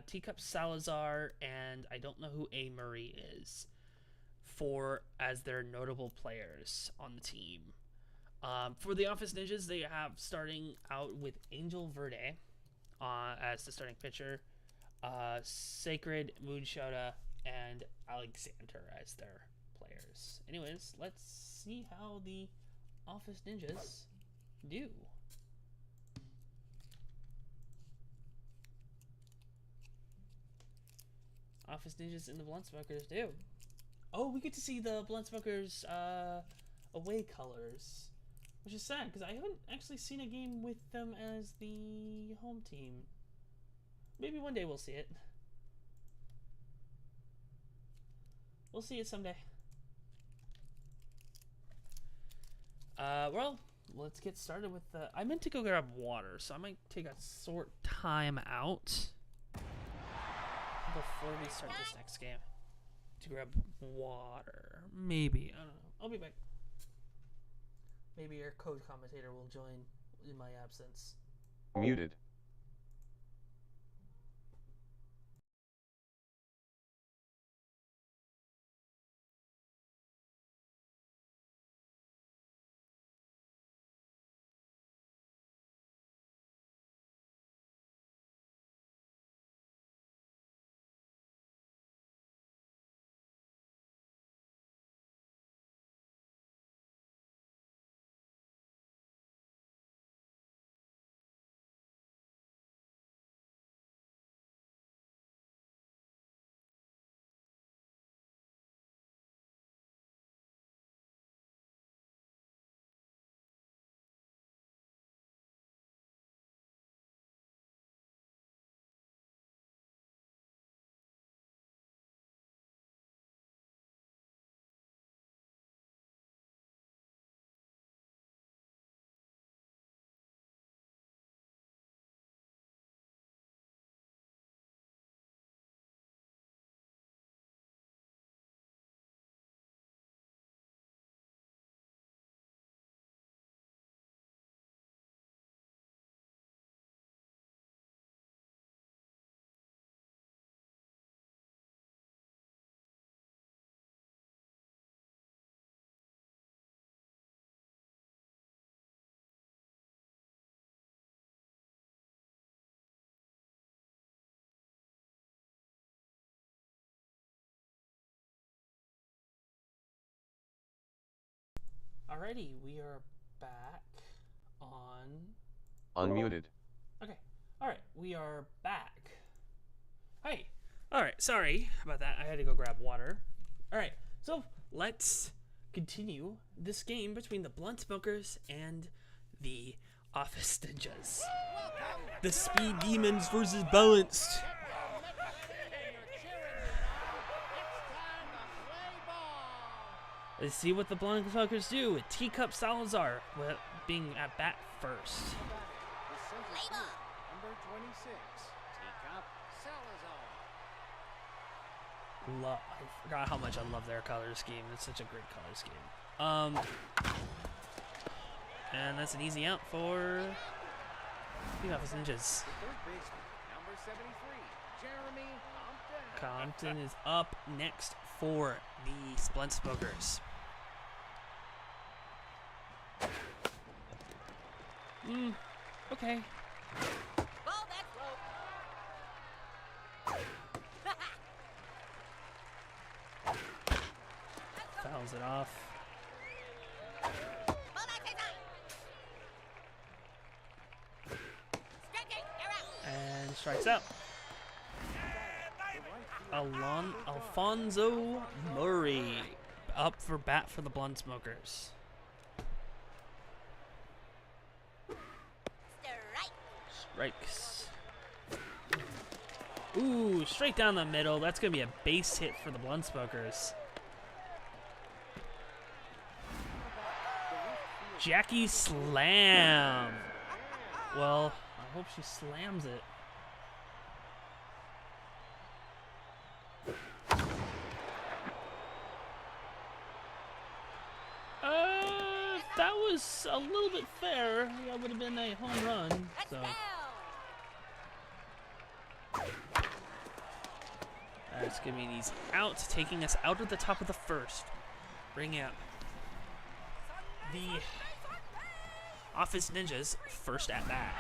Teacup Salazar, and I don't know who A. Murray is, as their notable players on the team. For the Office Ninjas, they have starting out with Angel Verde as the starting pitcher, Sacred, Moonshota, and Alexander as their players. Anyways, let's see how the Office Ninjas do. Office Ninjas and the Blunt Smokers do. Oh, we get to see the Blunt Smokers away colors, which is sad because I haven't actually seen a game with them as the home team. Maybe one day we'll see it. We'll see it someday. Well, let's get started with the... I meant to go grab water, so I might take a short time out before we start this next game to grab water. Maybe. I don't know. I'll be back. Maybe our code commentator will join in my absence. Muted. Alrighty, we are back on... Unmuted. Okay. Alright, we are back. Hey. Alright, sorry about that. I had to go grab water. Alright, so let's continue this game between the Blunt Smokers and the Office Ninjas. The Speed Demons versus Balanced. Let's see what the Blunt Smokers do with Teacup Salazar being at bat first. Number 26, Teacup Salazar. I forgot how much I love their color scheme. It's such a great color scheme. And that's an easy out for the Office Ninjas. The third baseman, number 73, Jeremy Compton. Compton is up next for the Blunt Smokers. Okay. Ball back low. Fouls it off. Ball back to time. Striking, you're out. And strikes out. Alfonso Murray up for bat for the Blunt Smokers. Strike. Strikes. Ooh, straight down the middle. That's going to be a base hit for the Blunt Smokers. Jackie Slam. Well, I hope she slams it. That was a little bit fair. That would have been a home run. So that's gonna be an easy out, taking us out of the top of the first. Bring out the Office Ninjas first at bat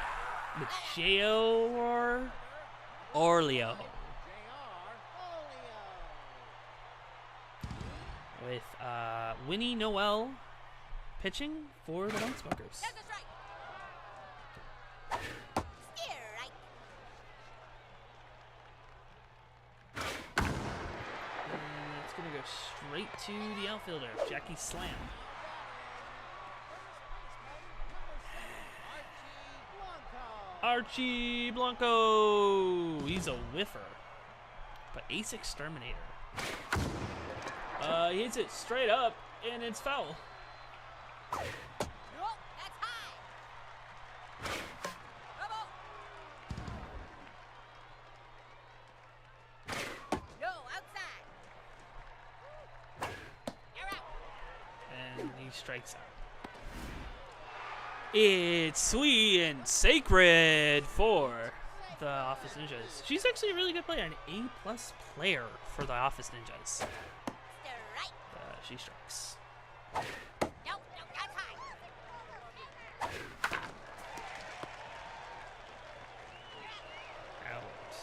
with J.O. Orleo. With Winnie Noel pitching for the Blunt Smokers. There's a strike. Strike. And it's going to go straight to the outfielder, Jackie Slam. Archie Blanco. He's a whiffer. But Ace Exterminator. He hits it straight up, and it's foul. Nope, that's high. Bravo. No, outside. You're out. And he strikes out. It's sweet and sacred for the Office Ninjas. She's actually a really good player, an A+ player for the Office Ninjas. Strike. She strikes. No, that's high. Out.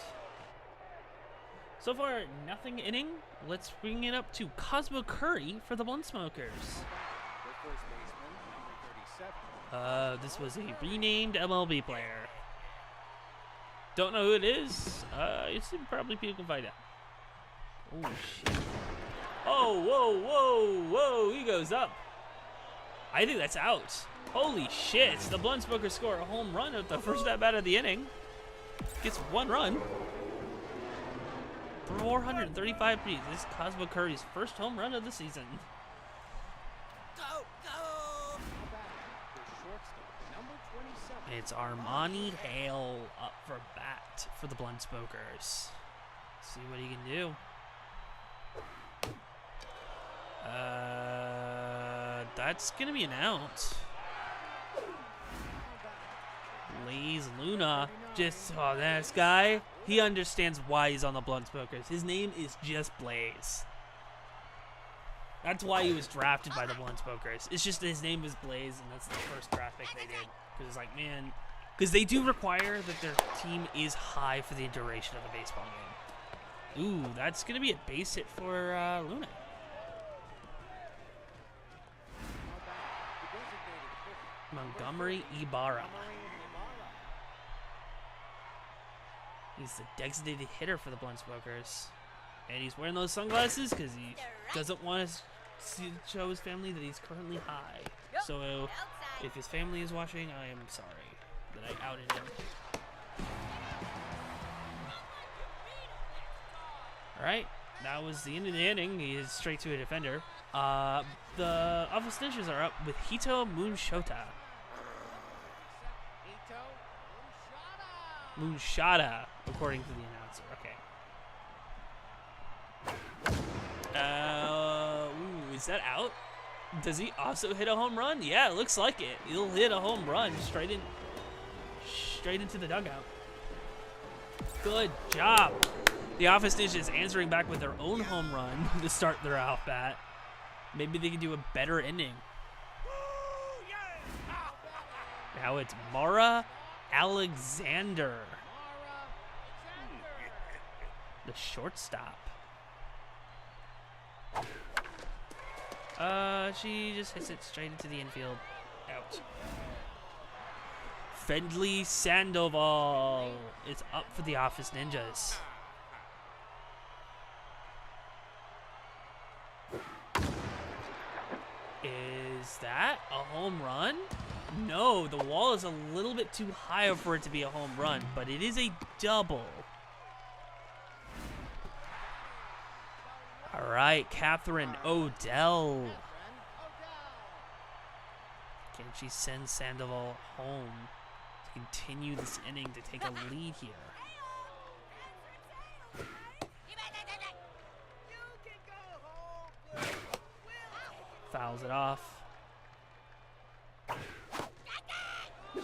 So far, nothing inning. Let's bring it up to Cosmo Curry for the Blunt Smokers. The first baseman, number 37. This was a renamed MLB player. Don't know who it is. Probably people can find out. Oh, shit. Oh, whoa, whoa, whoa. He goes up. I think that's out. Holy shit. The Blunt Smokers score a home run at the first at bat of the inning. Gets one run. 435 feet. This is Cosmo Curry's first home run of the season. Go, go. The shortstop, number 27. It's Armani Hale up for bat for the Blunt Smokers. See what he can do. That's gonna be an out. Blaze Luna, this guy, he understands why he's on the Blunt Smokers. His name is just Blaze. That's why he was drafted by the Blunt Smokers. It's just his name is Blaze, and that's the first draft pick they did. Because it's like, man, because they do require that their team is high for the duration of the baseball game. Ooh, that's gonna be a base hit for Luna. Montgomery Ibarra. He's the designated hitter for the Blunt Smokers. And he's wearing those sunglasses because he doesn't want to show his family that he's currently high. So if his family is watching, I am sorry that I outed him. Alright, that was the end of the inning. He is straight to a defender. The Office Ninjas are up with Hito Moonshota. Moonshada, according to the announcer. Okay. Ooh, is that out? Does he also hit a home run? Yeah, it looks like it. He'll hit a home run straight into the dugout. Good job. The Office Ninjas answering back with their own home run to start their out bat. Maybe they can do a better inning. Now it's Mara Alexander, the shortstop. She just hits it straight into the infield. Out. Friendly Sandoval is up for the Office Ninjas. Is that a home run? No, the wall is a little bit too high for it to be a home run, but it is a double. All right, Catherine Odell. Can she send Sandoval home to continue this inning to take a lead here? Fouls it off.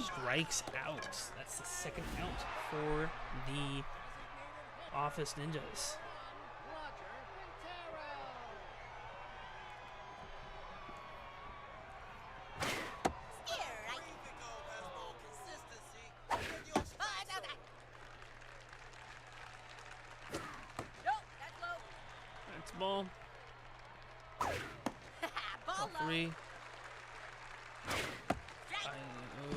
Strikes out. That's the second out for the Office Ninjas. That's ball. Ball 3.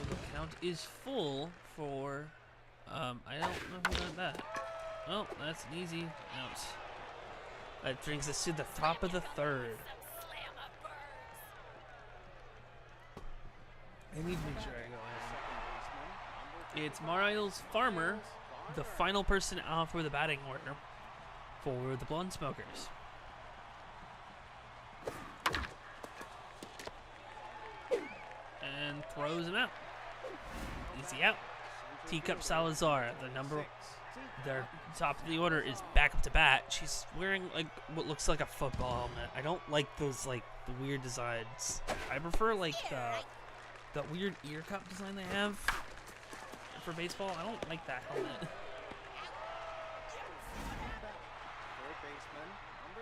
The count is full for, I don't know who got that. Oh, that's an easy out. That brings us to the top of the third. I need to make sure I go in. It's Mariles Farmer, the final person out for the batting order for the Blunt Smokers. And throws him out. Easy out. Teacup Salazar, their top of the order, is back up to bat. She's wearing like what looks like a football helmet. I don't like those like the weird designs. I prefer like the weird ear cup design they have for baseball. I don't like that helmet.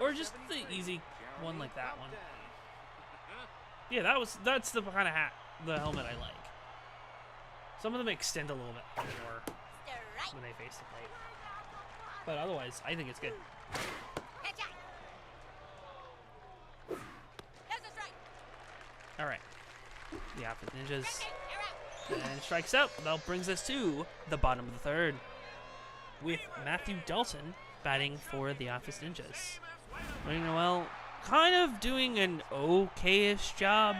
Or just the easy one like that one. Yeah, that's the kind of the helmet I like. Some of them extend a little bit more when they face the plate. But otherwise, I think it's good. Alright. The Office Ninjas. And strikes out. That brings us to the bottom of the third. With Matthew Dalton batting for the Office Ninjas. Doing well. Kind of doing an okay-ish job.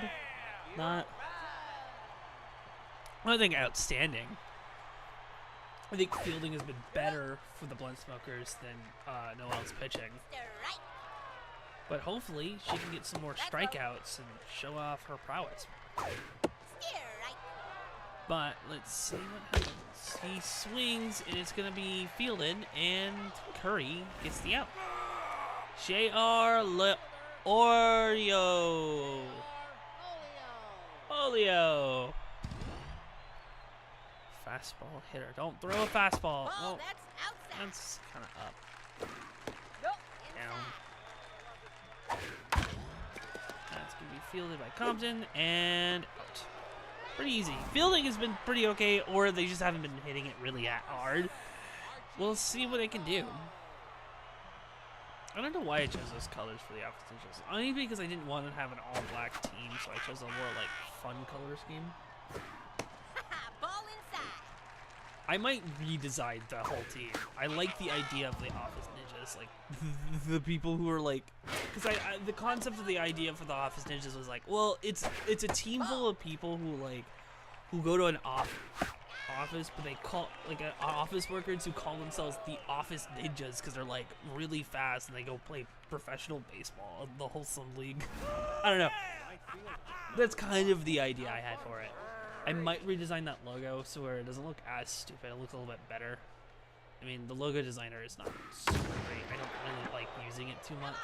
Not... I don't think outstanding. I think fielding has been better for the Blunt Smokers than Noel's pitching. But hopefully she can get some more strikeouts and show off her prowess. But let's see what happens. He swings and it's going to be fielded, and Curry gets the out. J.R. Olio. Fastball hitter. Don't throw a fastball. Oh, that's kind of up. Down. That's going to be fielded by Compton and out. Pretty easy. Fielding has been pretty okay, or they just haven't been hitting it really hard. We'll see what they can do. I don't know why I chose those colors for the Office Ninjas. Only because I didn't want to have an all-black team, so I chose a more, like, fun color scheme. Ball inside. I might redesign the whole team. I like the idea of the Office Ninjas, like the people who are like, because the concept of the idea for the Office Ninjas was like, well, it's a team full of people who go to an office, but they call like office workers who call themselves the Office Ninjas because they're like really fast and they go play professional baseball in the Wholesome League. I don't know. That's kind of the idea I had for it. I might redesign that logo so where it doesn't look as stupid. It looks a little bit better. I mean, the logo designer is not super great. I don't really like using it too much.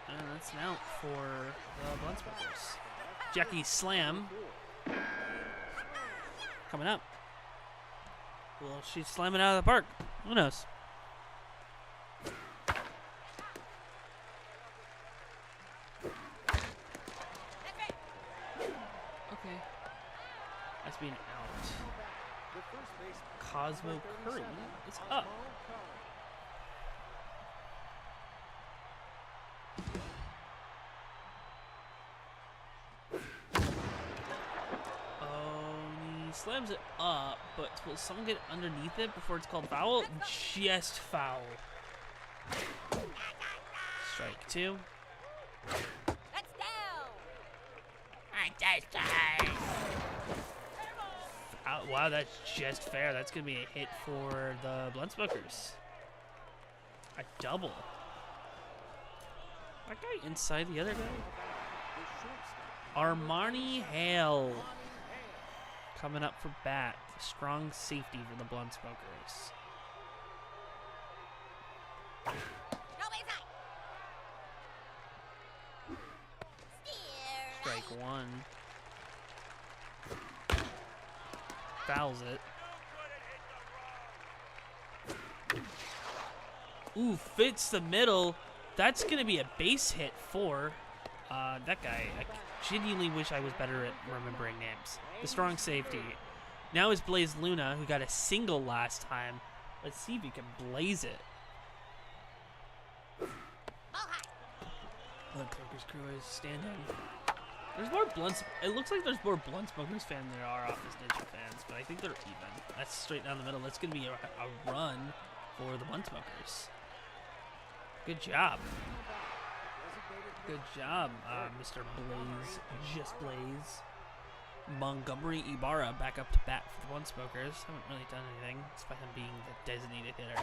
And that's an out for the Blunsmokers. Jackie Slam coming up. Well, she's slamming out of the park. Who knows? Okay. That's being out. The first baseman. Cosmo Curry is up. He slams it up, but will someone get underneath it before it's called foul? Just foul. Strike two. That's down. Wow, that's just fair. That's going to be a hit for the Blunsmokers. A double. That guy inside the other guy? Armani Hale. Coming up for bat. Strong safety for the Blunsmokers. No inside. Steer. Strike one. Fouls it. Ooh, fits the middle. That's going to be a base hit for that guy. I genuinely wish I was better at remembering names. The strong safety. Now is Blaze Luna, who got a single last time. Let's see if he can blaze it. Ball high. The Cloakers crew is standing. There's more Blunts. It looks like there's more Blunsmokers fans than there are Office Ninja fans, but I think they're even. That's straight down the middle. That's going to be a run for the Blunsmokers. Good job. Good job, Mr. Blaze. Just Blaze. Montgomery Ibarra back up to bat for the Blunsmokers. Haven't really done anything, despite him being the designated hitter.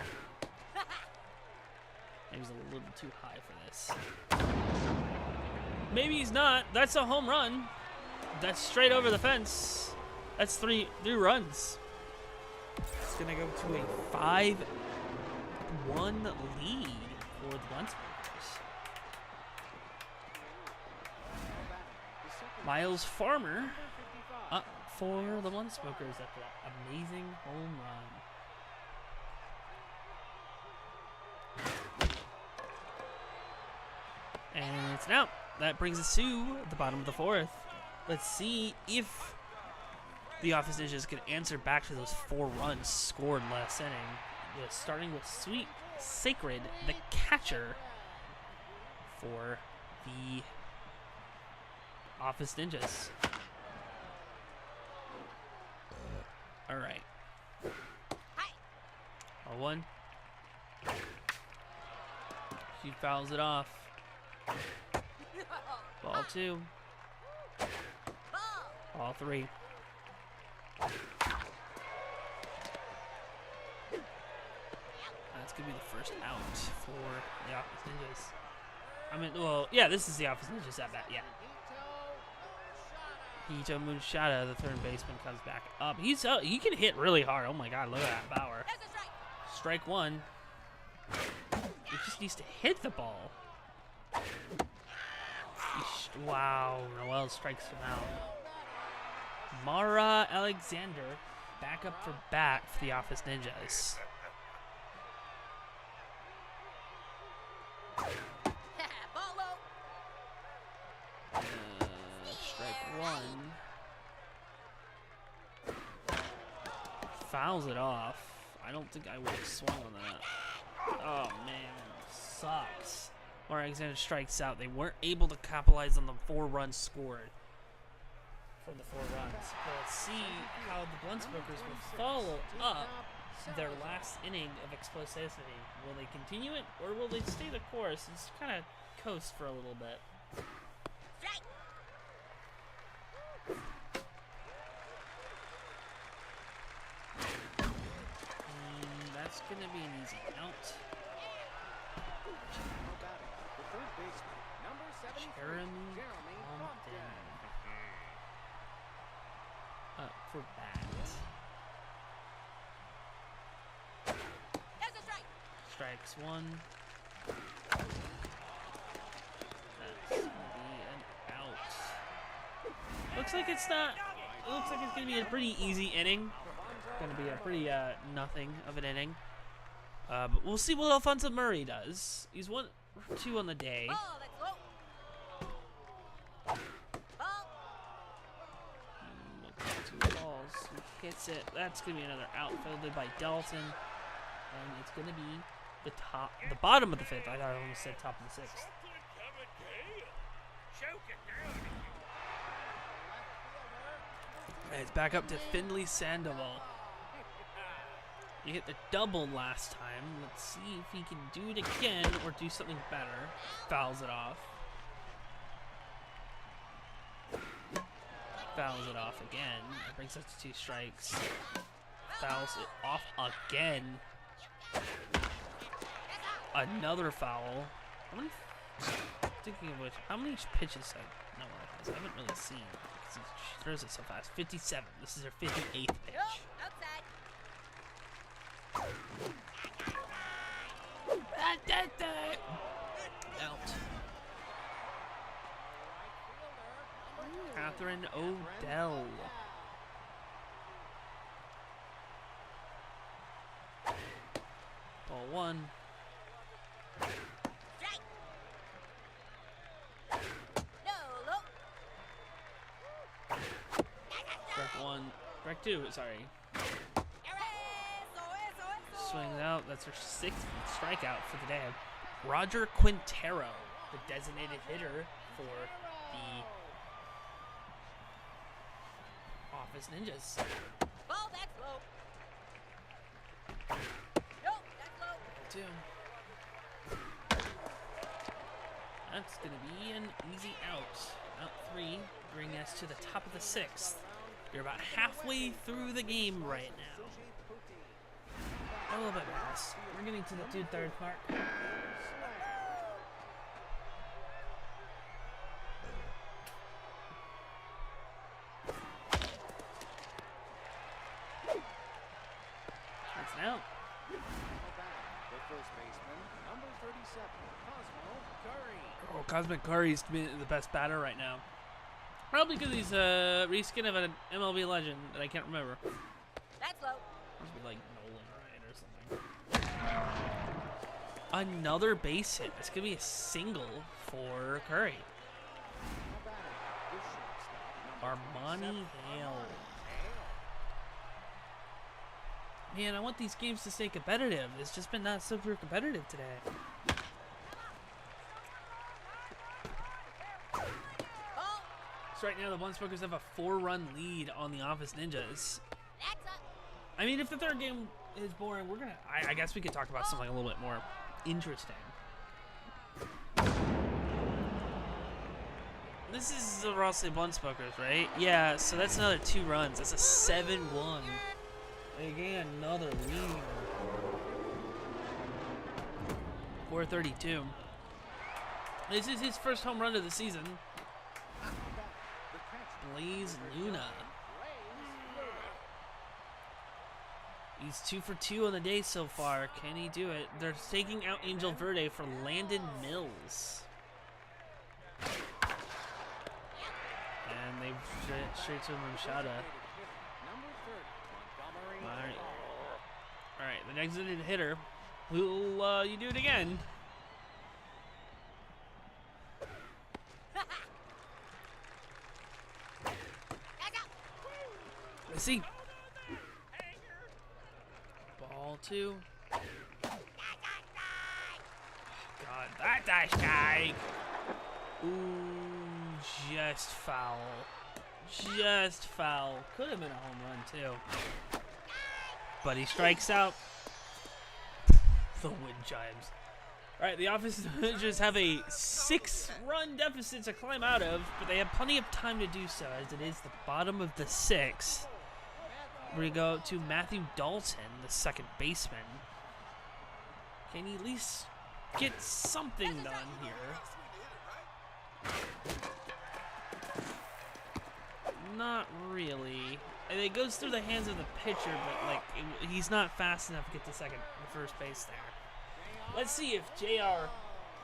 He was a little too high for this. Maybe he's not. That's a home run. That's straight over the fence. That's three runs. It's going to go to a 5-1 lead for the Blunsmokers. Miles Farmer up for the Blunsmokers after that amazing home run. And it's an out. That brings us to the bottom of the fourth. Let's see if the Office Ninjas can answer back to those 4 runs scored last inning. Starting with Sweet Sacred, the catcher for the Office Ninjas. All right. Hi. 0-1. She fouls it off. Ball 2. Ball. Ball 3. That's going to be the first out for the Office Ninjas. I mean, well, yeah, this is the Office Ninjas at bat, yeah. Hito Moonshada, the third baseman, comes back up. He can hit really hard. Oh my god, look at that power. There's a strike. Strike one. He just needs to hit the ball. Wow, Noel strikes him out. Mara Alexander back up for bat for the Office Ninjas. Ball low. Strike one. Fouls it off. I don't think I would have swung on that. Oh man, sucks. Alexander strikes out. They weren't able to capitalize on the 4 runs scored from the 4 runs. But let's see how the Blunsmokers will follow up their last inning of explosivity. Will they continue it, or will they stay the course and just kind of coast for a little bit? Strike. That's going to be an easy out. The third baseman, number 73, Jeremy Jeremy Compton. Compton. Up for bat. There's a strike. Strikes 1. That's going to be an out. Looks like it's not. It looks like it's going to be a pretty easy inning. Going to be a pretty nothing of an inning. But we'll see what Alfonso Murray does. He's 1 for 2 on the day. Ball, that's low. Ball. Looks like 2 balls. He hits it. That's going to be another out, fielded by Dalton. And it's going to be the bottom of the 5th. I thought I almost said top of the 6th. And it's back up to Finley Sandoval. He hit the double last time. Let's see if he can do it again or do something better. Fouls it off. Fouls it off again. That brings us to 2 strikes. Fouls it off again. Another foul. How many? Thinking of which, how many pitches have Noah has? I haven't really seen. Because he throws it so fast. 57. This is her 58th pitch. Nope, outside. Out. Catherine Odell. Ball 1. Strike. No, low. Strike 1. Strike 2, sorry. Swings out. That's her 6th strikeout for the day. Roger Quintero, the designated hitter for the Office Ninjas. Ball, that's low. Nope, that's low. 2. That's going to be an easy out. Out 3, bringing us to the top of the 6th. You're about halfway through the game right now. A little bit less. We're getting to the 2/3 mark. That's an out. The first baseman, number 37, Cosmo Curry. Oh, Cosmic Curry's been the best batter right now. Probably because he's a reskin of an MLB legend that I can't remember. That's low. Must be like Nolan Ryan or something. Another base hit. It's gonna be a single for Curry. Armani Hale. Man, I want these games to stay competitive. It's just been not super competitive today. Ball, So right now the Blunsmokers have a 4-run lead on the Office Ninjas. that's up. I mean, if the 3rd game is boring, we're gonna. I guess we could talk about something a little bit more interesting. This is the Rossley Blunsmokers, right? Yeah. So that's another 2 runs. That's a 7-1. They gain another lead. 432. This is his first home run of the season. Blaze Luna. He's 2 for 2 on the day so far. Can he do it? They're taking out Angel Verde for Landon Mills. And they've straight to Machada. Alright. Alright, the next hitter. Will you do it again? Let's see. Ball 2. Oh, God. That dash tag. Ooh, just foul. Just foul. Could have been a home run, too. But he strikes out. The wind chimes. All right, the offensive managers have a 6-run deficit to climb out of, but they have plenty of time to do so, as it is the bottom of the 6th. We go to Matthew Dalton, the second baseman. Can he at least get something done here? Not really. And it goes through the hands of the pitcher, but like he's not fast enough to get to first base there. Let's see if JR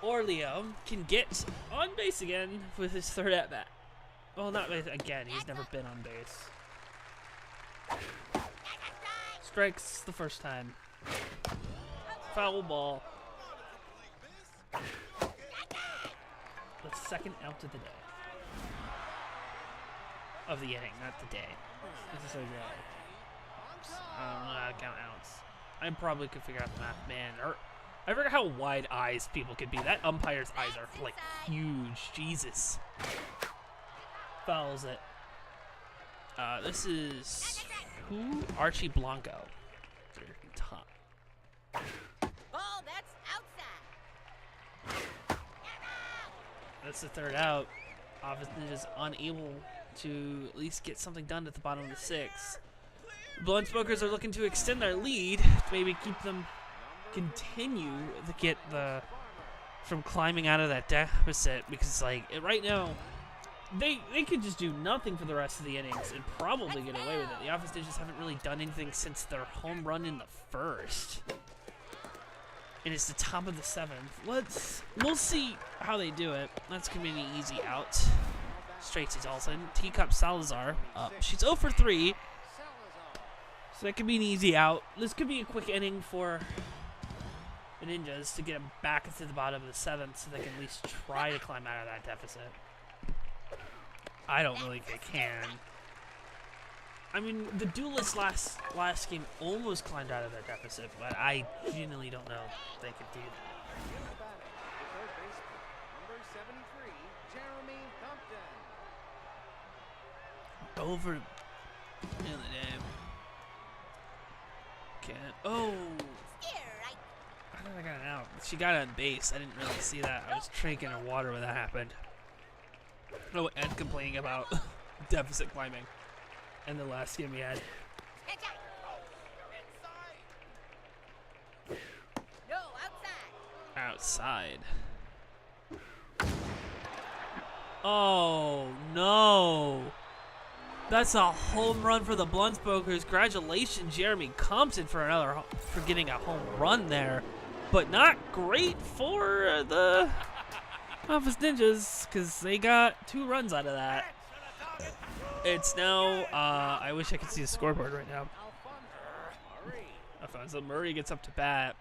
or Leo can get on base again with his third at bat. Well, not again. He's never been on base. Strikes the first time. Foul ball. The second out of the day. Of the inning, not the day. This is so dry. I don't know how to count outs. I probably could figure out the math, man. Or I forget how wide eyes people could be. That umpire's eyes are like huge. Jesus. Fouls it. This is who? Archie Blanco. Top. Ball, that's outside. That's the third out. Obviously, is unable to at least get something done at the bottom of the 6th. Blunt Smokers are looking to extend their lead to maybe keep them continue to get from climbing out of that deficit, because like right now they could just do nothing for the rest of the innings and probably get away with it. The Office just haven't really done anything since their home run in the 1st. And it's the top of the 7th. We'll see how they do it. That's gonna be an easy out. Straight to Dalton. Teacup Salazar up. She's 0 for 3. So that could be an easy out. This could be a quick inning for the Ninjas to get them back into the bottom of the 7th so they can at least try to climb out of that deficit. I don't really think they can. I mean, the Duelists last game almost climbed out of that deficit, but I genuinely don't know if they could do that. Over in the name. Can't. Oh! I thought I got it out. She got on base. I didn't really see that. I was drinking her water when that happened. Oh, and complaining about deficit climbing. And the last game we had. No, Outside. outside. Oh, no. That's a home run for the Blunt Smokers. Congratulations, Jeremy Compton, for getting a home run there. But not great for the Office Ninjas, because they got 2 runs out of that. It's now, I wish I could see the scoreboard right now. Alfonso Murray gets up to bat.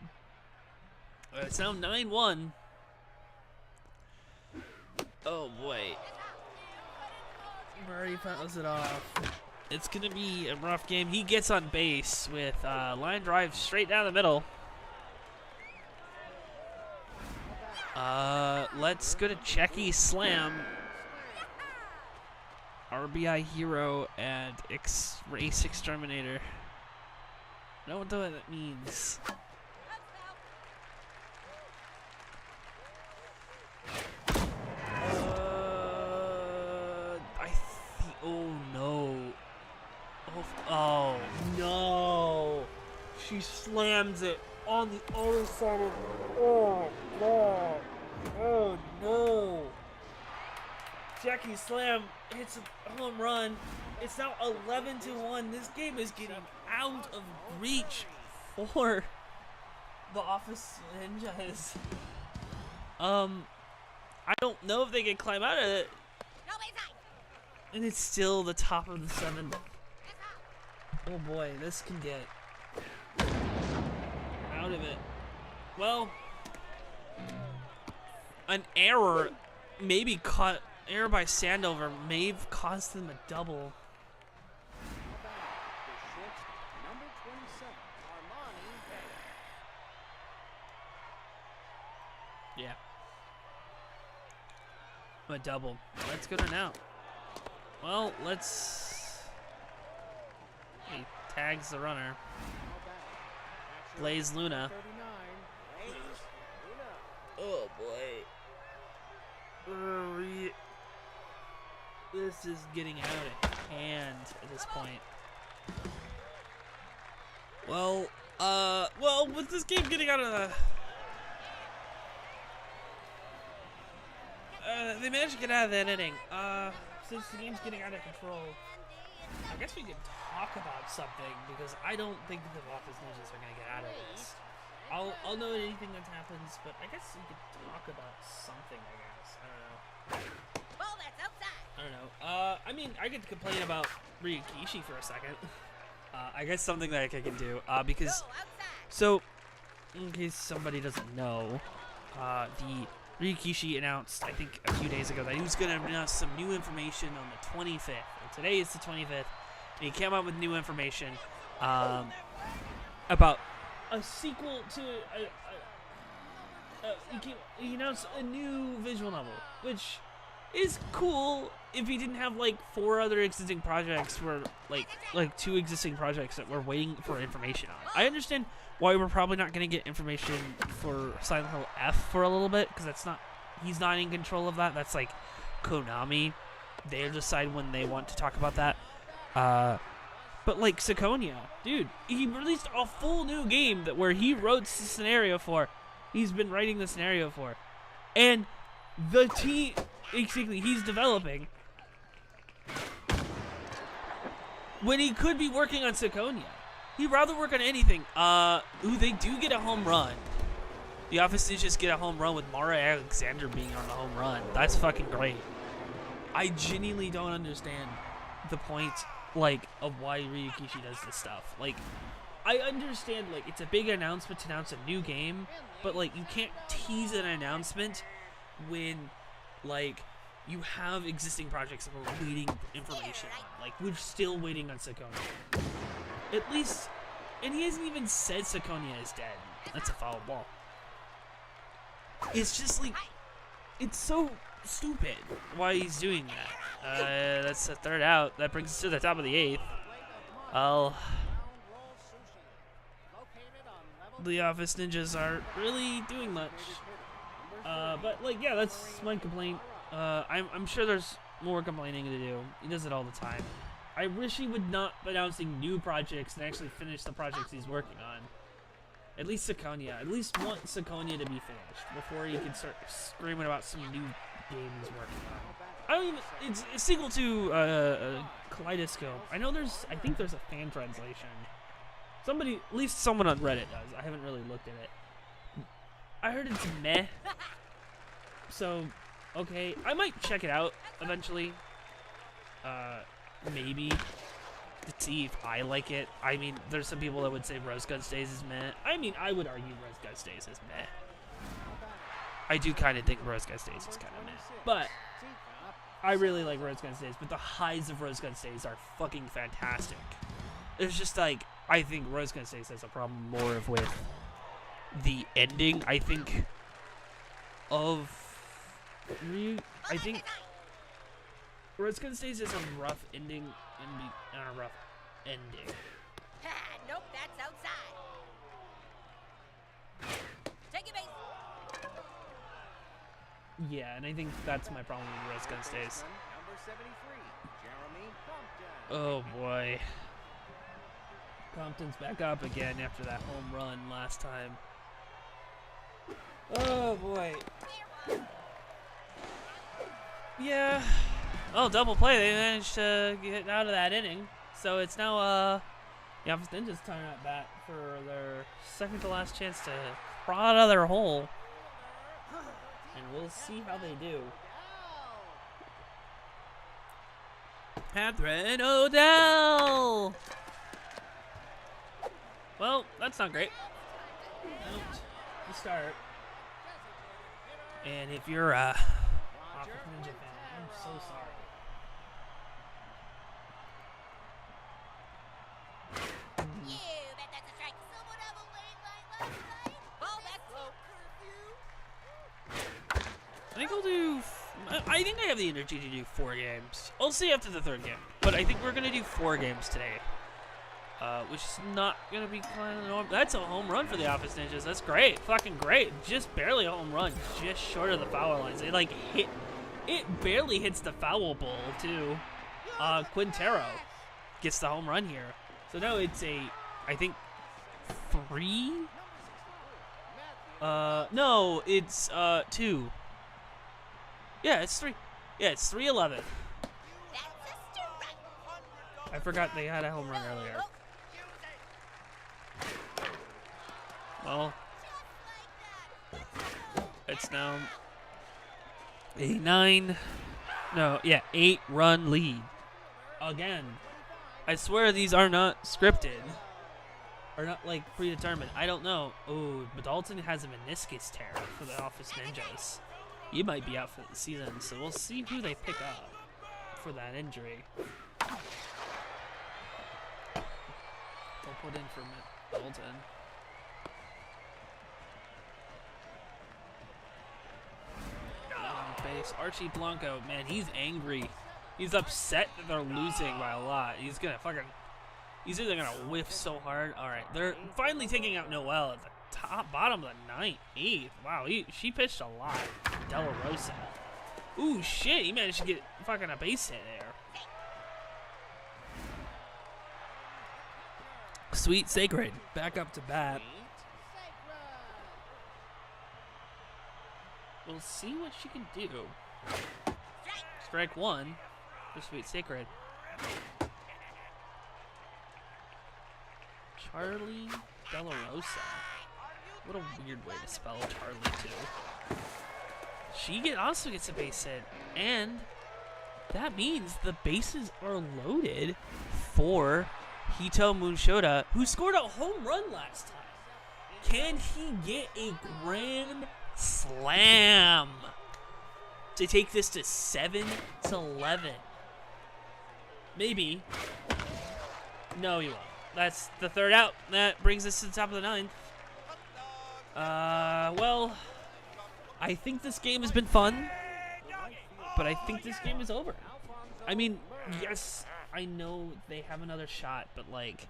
It's now 9-1. Oh, boy. Murray fouls it off. It's going to be a rough game. He gets on base with line drive straight down the middle. Let's go to Checky Slam. RBI Hero and Race Exterminator. I don't know what that means. Oh no. Oh no. She slams it on the other side of. Oh god. Oh no. Jackie Slam hits a home run. It's now 11-1. This game is getting out of reach for the Office Ninjas. I don't know if they can climb out of it. And it's still the top of the 7th. Oh boy, this can get out of it. Well, an error maybe caught. Error by Sandover may have caused them a double. Yeah. A double. Let's go to now. Well, let's... He tags the runner. Blaze Luna. 39. Blaze Luna. Oh, boy. This is getting out of hand at this point. Well, with this game getting out of the... they managed to get out of that inning. Since the game's getting out of control, I guess we could talk about something, because I don't think the Office Ninjas are going to get out of this. I'll know anything that happens, but I guess we could talk about something, I guess. I don't know. Ball that's outside. I don't know. I mean, I could complain about Ryukishi for a second. I guess something that I can do, because... Go outside. So, in case somebody doesn't know, the Ryukishi announced, I think, a few days ago that he was going to announce some new information on the 25th. And today is the 25th, and he came out with new information about a sequel to he announced a new visual novel, which is cool if he didn't have like 4 other existing projects where like 2 existing projects that we're waiting for information on. I understand why we're probably not going to get information for Silent Hill F for a little bit, because he's not in control of that. That's like Konami. They decide when they want to talk about that. But like Sakonia, dude, he released a full new game where he wrote the scenario for. He's been writing the scenario for, and the team basically he's developing when he could be working on Sakonia. He'd rather work on anything. Ooh, they do get a home run. The Office Ninjas get a home run with Mara Alexander being on the home run. That's fucking great. I genuinely don't understand the point, like, of why Ryukishi does this stuff. Like, I understand, like, it's a big announcement to announce a new game, but, like, you can't tease an announcement when, like, you have existing projects that we're waiting information on. Like, we're still waiting on Sakonia. At least, and he hasn't even said Sakonia is dead. That's a foul ball. It's just, like, it's so stupid why he's doing that. That's the 3rd out. That brings us to the top of the 8th. Well, the Office Ninjas aren't really doing much. But, like, yeah, that's my complaint. I'm sure there's more complaining to do. He does it all the time. I wish he would not be announcing new projects and actually finish the projects he's working on. At least Sakonia. At least want Sakonia to be finished before he can start screaming about some new game he's working on. I don't even... It's a sequel to Kaleidoscope. I think there's a fan translation. Somebody, at least someone on Reddit does. I haven't really looked at it. I heard it's meh. So, okay. I might check it out eventually. Maybe. To see if I like it. I mean, there's some people that would say Rose Gun Stays is meh. I mean, I would argue Rose Gun Stays is meh. I do kind of think Rose Gun Stays is kind of meh. But, I really like Rose Gun Stays, but the highs of Rose Gun Stays are fucking fantastic. It's just like, I think Rose Gun Stays has a problem more with the ending, I think, of I think Rose Gun Stays is a rough ending and a rough ending. Nope, that's outside. Take it, base. Yeah, and I think that's my problem with Rose Gun Stays. Number 73, Jeremy Compton. Oh boy. Compton's back up again after that home run last time. Oh boy. Yeah. Oh, double play. They managed to get out of that inning. So it's now the Office Ninjas tying up bat for their second to last chance to crawl out of their hole. And we'll see how they do. Catherine Odell! Well, that's not great. Out to start. And if you're a Office Ninja fan, I'm so sorry. You bet that's a strike. Someone have a lane line left side. Ball that's low. I think I'll do I think I have the energy to do 4 games. I'll see after the 3rd game. But I think we're going to do 4 games today. Which is not going to be kind of normal. That's a home run for the Office Ninjas. That's great. Fucking great. Just barely a home run. Just short of the foul lines. It, like, it barely hits the foul ball, too. Quintero gets the home run here. So now it's I think, 3? No, it's, 2. Yeah, it's 3. Yeah, it's 3-11. That's a strike. I forgot they had a home run earlier. Well, it's now a 8-run lead. Again, I swear these are not scripted. Or not, like, predetermined. I don't know. Oh, but Dalton has a meniscus tear for the Office Ninjas. He might be out for the season, so we'll see who they pick up for that injury. They'll put in for Dalton. Base. Archie Blanco, man, he's angry. He's upset that they're losing by a lot. He's either gonna whiff so hard. All right, they're finally taking out Noel at the bottom of the 9th, 8th. Wow, she pitched a lot. De La Rosa. Ooh, shit, he managed to get fucking a base hit there. Sweet Sacred, back up to bat. We'll see what she can do. Strike 1 for Sweet Sacred. Charlie De La Rosa. What a weird way to spell Charlie, too. She also gets a base hit, and that means the bases are loaded for Hito Munshoda, who scored a home run last time. Can he get a grand slam to take this to 7-11? Maybe. No, he won't. That's the 3rd out. That brings us to the top of the 9th. Well, I think this game has been fun, but I think this game is over. I mean, yes, I know they have another shot, but, like,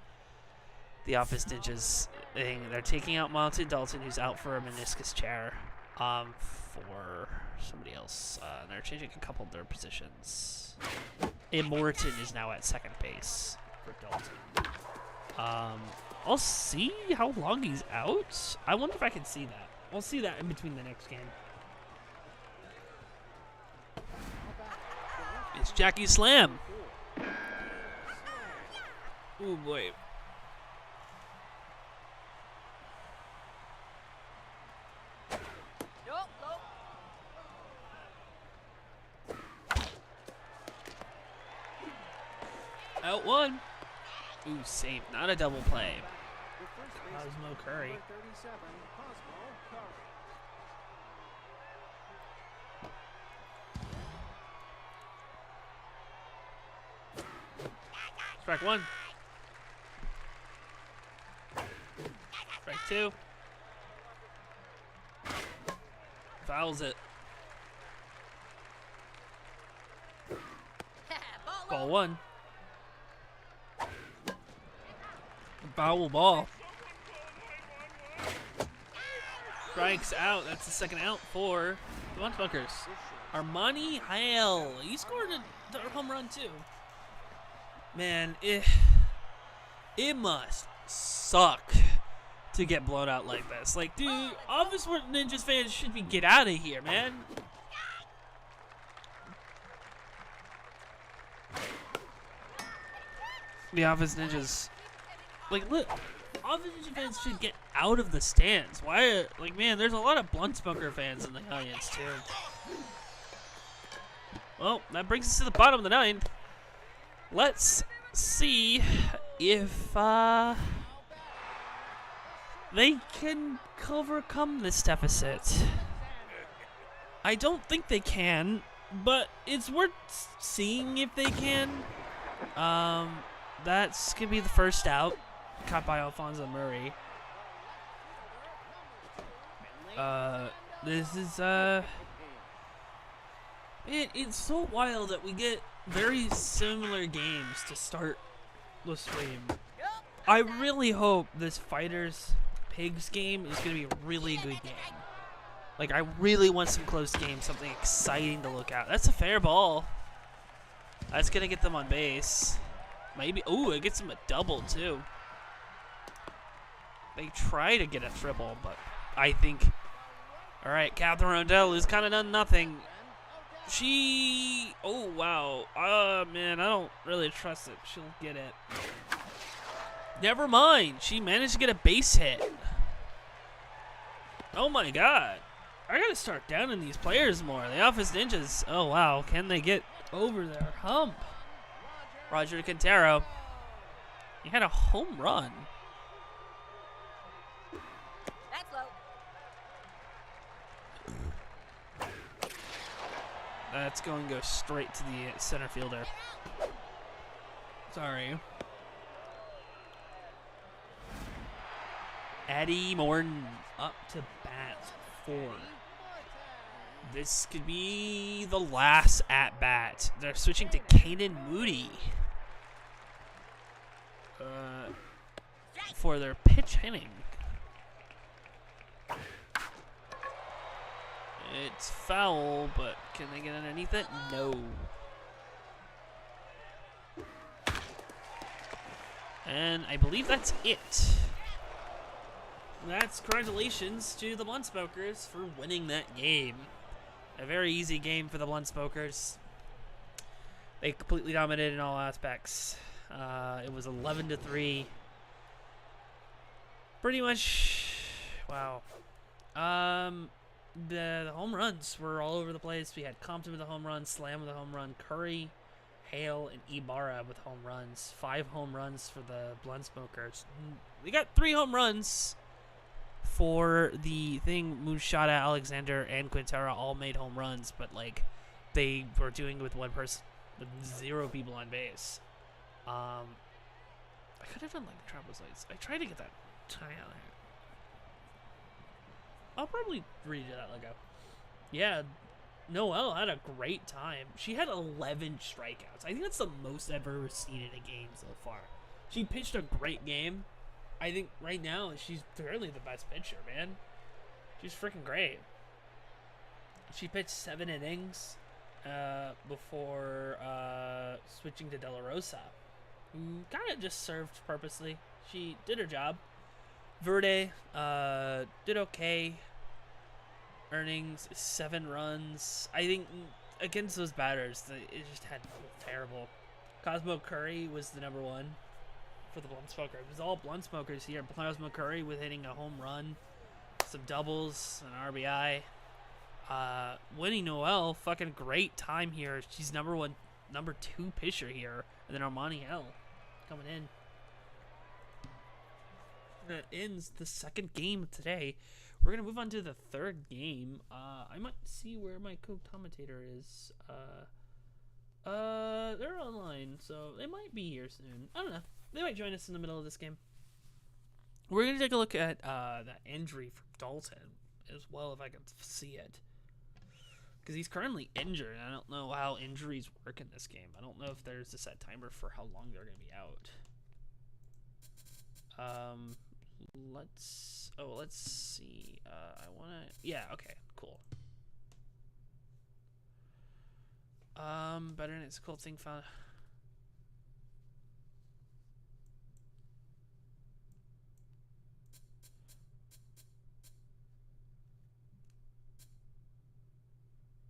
the Office Ninjas thing, they're taking out Monty Dalton, who's out for a meniscus tear, for somebody else. They're changing a couple of their positions. And Morton is now at 2nd base for Dalton. I'll see how long he's out. I wonder if I can see that. I'll see that in between the next game. It's Jackie Slam. Oh boy. Out 1. Ooh, safe. Not a double play. Cosmo Curry. Strike 1. Strike 2. Fouls it. Ball 1. Foul ball. Strikes out. That's the 2nd out for the Munchbunkers. Armani Hale. He scored a home run too. Man, it must suck to get blown out like this. Like, dude, Office Ninjas fans should get out of here, man. The Office Ninjas. Like, look, Office Ninja fans should get out of the stands. Why? Like, man, there's a lot of Bluntsbunker fans in the audience, too. Well, that brings us to the bottom of the 9th. Let's see if they can overcome this deficit. I don't think they can, but it's worth seeing if they can. That's going to be the 1st out. Caught by Alfonso Murray. This is, It's so wild that we get very similar games to start the stream. I really hope this Fighters Pigs game is going to be a really good game. Like, I really want some close games, something exciting to look at. That's a fair ball. That's going to get them on base. Maybe. Ooh, it gets them a double, too. They try to get a triple, but I think... All right, Catherine Odell has kind of done nothing. She... Oh, wow. Man, I don't really trust it. She'll get it. Never mind. She managed to get a base hit. Oh, my God. I got to start downing these players more. The Office Ninjas. Oh, wow. Can they get over their hump? Roger Quintero. He had a home run. That's low. That's going to go straight to the center fielder. Sorry. Eddie Morton up to bat 4. This could be the last at-bat. They're switching to Kanan Moody for their pitch hitting. It's foul, but can they get underneath it? No. And I believe that's it. That's congratulations to the Blunt-Smokers for winning that game. A very easy game for the Blunt-Smokers. They completely dominated in all aspects. It was 11-3. Pretty much, wow. The home runs were all over the place. We had Compton with a home run, Slam with a home run, Curry, Hale, and Ibarra with home runs. 5 home runs for the Blunt-Smokers. We got 3 home runs for the thing. Moonshot, Alexander, and Quintero all made home runs, but like they were doing it with one person, with 0 people on base. I could have done like trapezoids. I tried to get that tie out here. I'll probably redo that Lego. Yeah, Noelle had a great time. She had 11 strikeouts. I think that's the most I've ever seen in a game so far. She pitched a great game. I think right now she's currently the best pitcher, man. She's freaking great. She pitched 7 innings before switching to De La Rosa, who kind of just served purposely. She did her job. Verde did okay. Earnings 7 runs. I think against those batters, it just had terrible. Cosmo Curry was the number 1 for the Blunt-Smokers. It was all Blunt-Smokers here. Cosmo Curry with hitting a home run, some doubles, an RBI. Winnie Noel, fucking great time here. She's number 2 pitcher here, and then Armani L coming in. That ends the second game of today. We're gonna move on to the third game. I might see where my co-commentator is. They're online, so they might be here soon. I don't know. They might join us in the middle of this game. We're gonna take a look at that injury for Dalton as well, if I can see it, because he's currently injured. I don't know how injuries work in this game. I don't know if there's a set timer for how long they're gonna be out. Let's see. Okay, cool. Better than it's a cool thing found.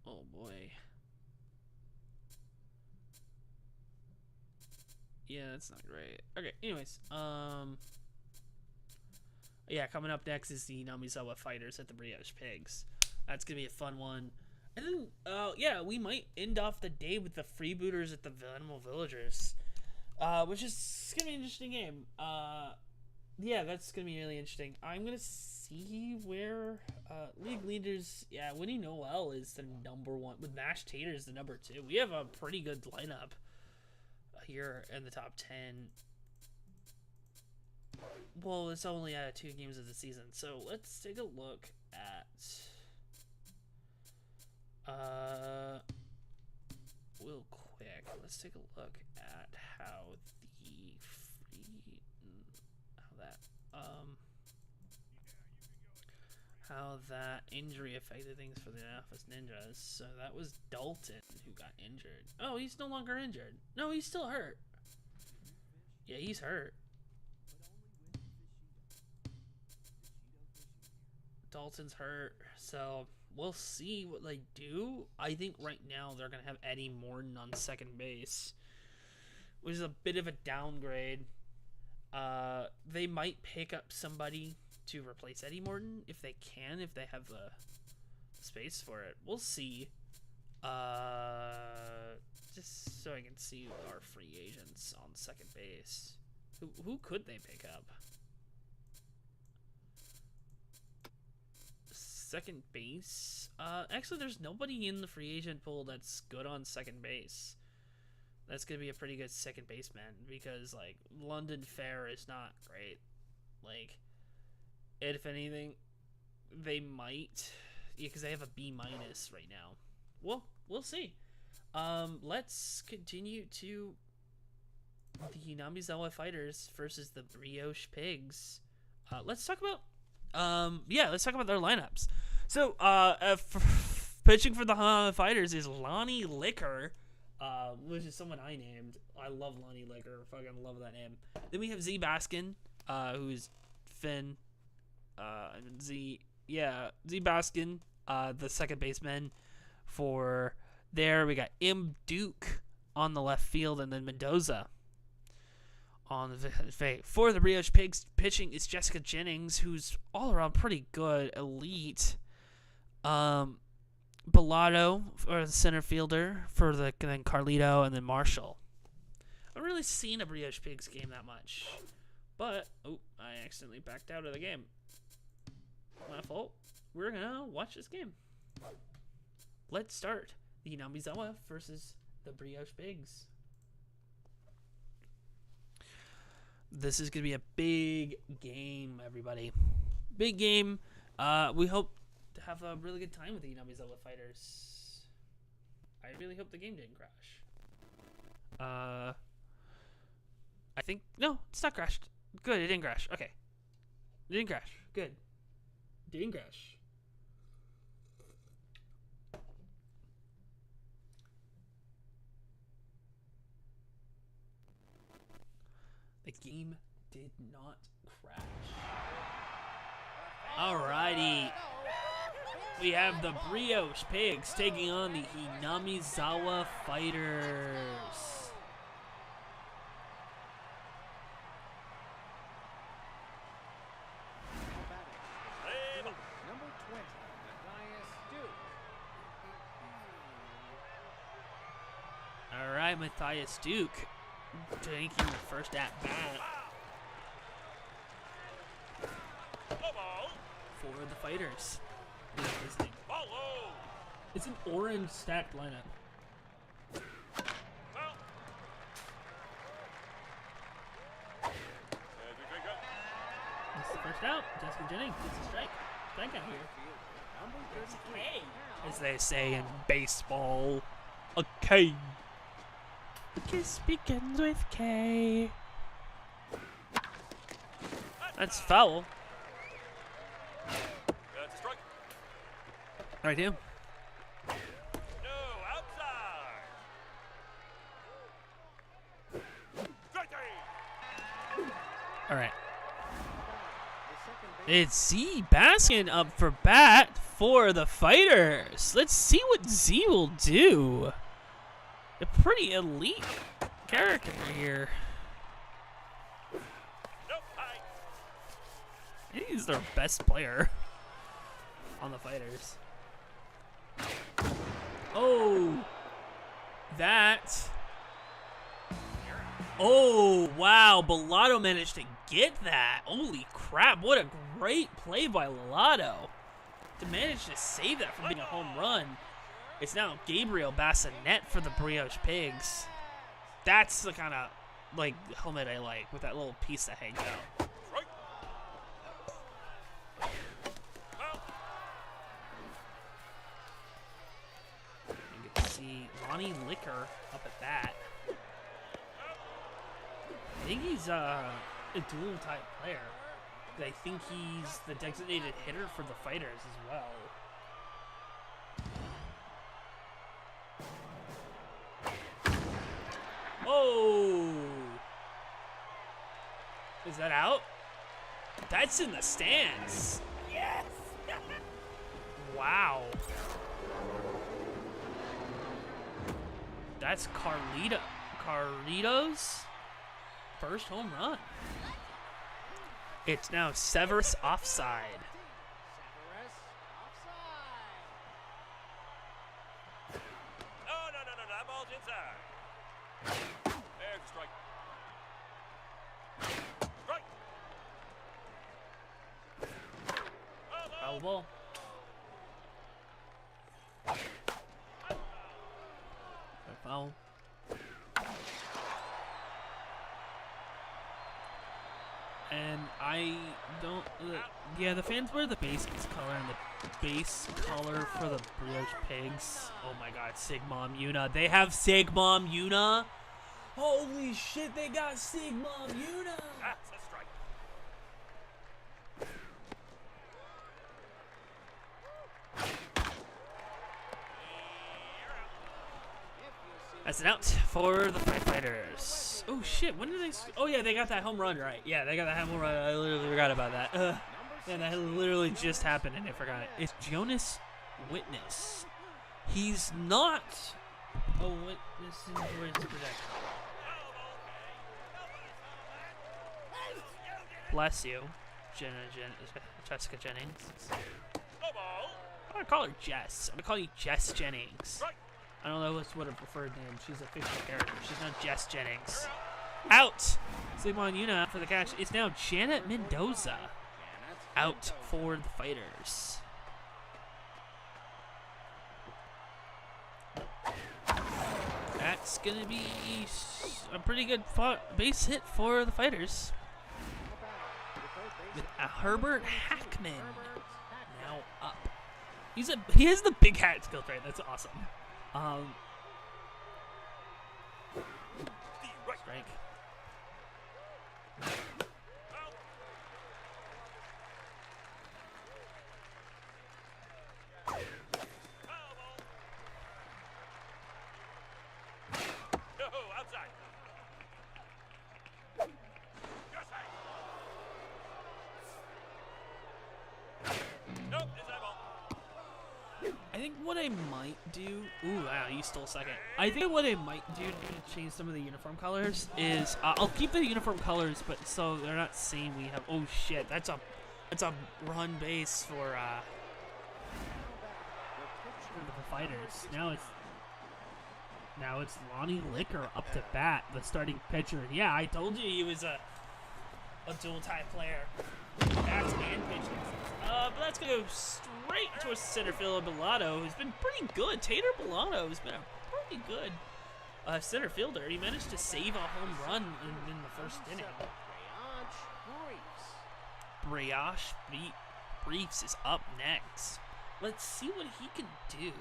Oh boy. Yeah, that's not great. Okay, anyways, yeah, coming up next is the Namisawa Fighters at the Brioche Pigs. That's gonna be a fun one. And then, yeah, we might end off the day with the Freebooters at the Animal Villagers, which is gonna be an interesting game. Yeah, that's gonna be really interesting. I'm gonna see where league leaders. Yeah, Winnie Noel is the number 1 with Mashed Taters the number 2. We have a pretty good lineup here in the top 10. Well, it's only 2 games of the season, so let's take a look at let's take a look at how how that injury affected things for the Office Ninjas. So that was Dalton who got injured. Oh, he's no longer injured. No, he's still hurt. Yeah, he's hurt. Dalton's hurt, so we'll see what they do. I think right now they're going to have Eddie Morton on second base, which is a bit of a downgrade. They might pick up somebody to replace Eddie Morton if they can, if they have the space for it. We'll see. Just so I can see our free agents on second base. Who could they pick up? Second base? Actually, there's nobody in the free agent pool that's good on second base. That's going to be a pretty good second baseman because, like, London Fair is not great. Like, if anything, they might, because they have a B- right now. Well, we'll see. Let's continue to the Namizawa Fighters versus the Brioche Pigs. Let's talk about let's talk about their lineups. So, pitching for the Fighters is Lonnie Liquor, which is someone I named. I love Lonnie Liquor. Fucking love that name. Then we have Z Baskin, who's Finn. Z Baskin, the second baseman for there. We got M. Duke on the left field, and then Mendoza on the for the Brioche Pigs. Pitching is Jessica Jennings, who's all around pretty good, elite. Bellotto for the center fielder for then Carlito, and then Marshall. I haven't really seen a Brioche Pigs game that much, but I accidentally backed out of the game. My fault. We're gonna watch this game. Let's start the Namizawa versus the Brioche Pigs. This is gonna be a big game, everybody. Big game. We hope to have a really good time with the Namizawa Fighters. I really hope the game didn't crash. I think no, it's not crashed. Good, it didn't crash. Okay, it didn't crash. Good. Didn't crash. The game did not crash. Alrighty. We have the Brioche Pigs taking on the Hinamizawa Fighters. Matthias Duke taking the first at bat for the Fighters. It's an orange stacked lineup. That's the first out. Jessica Jennings gets a strike. Strike out here. It's a K, as they say in baseball. A K. The kiss begins with K. That's foul. That's a strike. Right here. No, outside. All right. It's Z Baskin up for bat for the Fighters. Let's see what Z will do. A pretty elite character here. He's their best player on the Fighters. Oh, that. Oh, wow. Bellotto managed to get that. Holy crap. What a great play by Bellotto to manage to save that from being a home run. It's now Gabriel Bassinet for the Brioche Pigs. That's the kind of like helmet I like, with that little piece that hangs out. You get to see Lonnie Liquor up at bat. I think he's a dual type player. I think he's the designated hitter for the fighters as well. Oh! Is that out? That's in the stands. Yes! Wow. That's Carlito's first home run. It's now Severus offside. Severus offside. No, that ball's inside. There's a strike. Strike. Foul ball. Foul. And I don't. Yeah, the fans wear the base color, and the base color for the Brioche Pigs. Oh my God, Sigma Muna. They have Sigma Muna. Holy shit, they got Sigma Muna. That's a strike. That's an out for the Firefighters. Oh shit, when did they? Oh yeah, they got that home run right. Yeah, they got that home run. I literally forgot about that. Yeah, that literally just happened and I forgot it. It's Jonas Witness. He's not a witness in his protection. Bless you, Jessica Jennings. No ball. I'm gonna call her Jess. I'm gonna call you Jess Jennings. Strike. I don't know what's what her preferred name. She's a fictional character. She's not Jess Jennings. Out! Sigma Yuna for the catch. It's now Janet Mendoza. Out for the Fighters. That's gonna be a pretty good base hit for the Fighters. With Herbert Hackman now up. He has the big hat skill trait. That's awesome. Strike. No, outside. Nope, inside ball. I think what I might do. Ooh, wow, you stole second. I think what I might do to change some of the uniform colors is I'll keep the uniform colors, but so they're not saying we have. Oh shit, that's a run base for the Fighters. Now it's Lonnie Licker up to bat, the starting pitcher. Yeah, I told you he was a dual type player. Bats and pitching. But that's gonna go straight towards center fielder Bellato, who's been pretty good. Tater Bellato has been a pretty good center fielder. He managed to save a home run in the first inning. Brioche Briefs is up next. Let's see what he can do.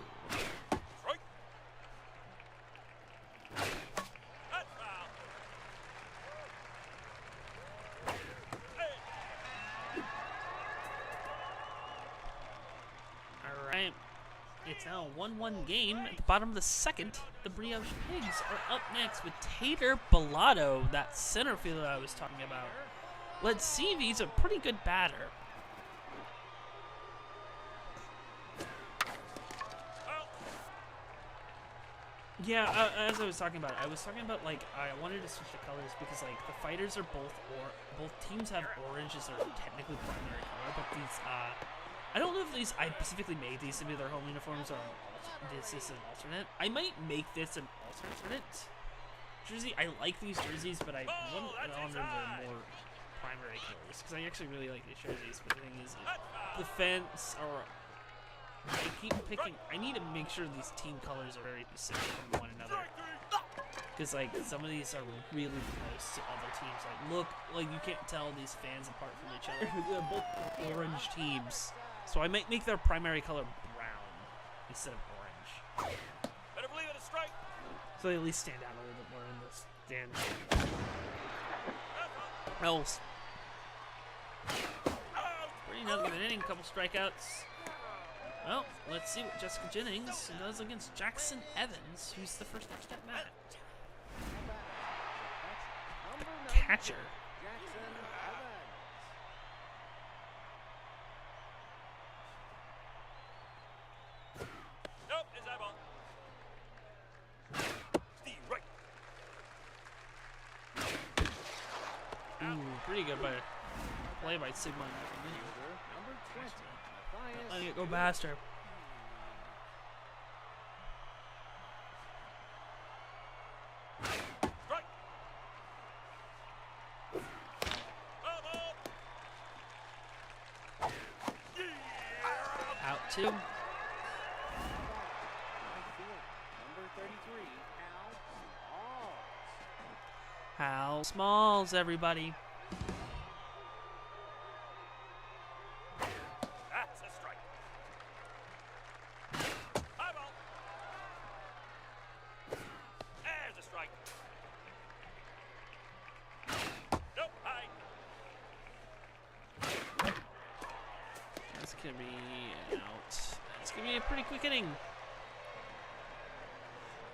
Strike. That's foul. Alright. It's now a 1-1 game. At the bottom of the second, the Brioche Pigs are up next with Tater Bellato, that center fielder I was talking about. Let's see if he's a pretty good batter. Yeah, as I was talking about, like I wanted to switch the colors because like the Fighters are both teams have orange as their technically primary color, but these I don't know if these I specifically made these to be their home uniforms or this is an alternate. I might make this an alternate jersey. I like these jerseys, but I want on them the more primary colors because I actually really like these jerseys. But the thing is, the fence or I keep picking. I need to make sure these team colors are very specific from one another. Because like some of these are really close to other teams. Like look, like you can't tell these fans apart from each other. They're both orange teams, so I might make their primary color brown instead of orange. Better believe it, a strike. So they at least stand out a little bit more in the stand. else. Out. Pretty not giving inning, couple strikeouts. Well, let's see what Jessica Jennings does against Jackson Evans, who's the first pitch at bat. The catcher. Jackson Evans. Nope, inside ball. Steve right. Ooh, pretty good play by Sigmund. Number 20, Matthias. Letting it go faster. Strike. Ball, ball. Out two. Right field, number 33, Hal Smalls. Hal Smalls, everybody. That's a strike. High ball. There's a strike. Nope, high. That's gonna be out. That's gonna be a pretty quick inning.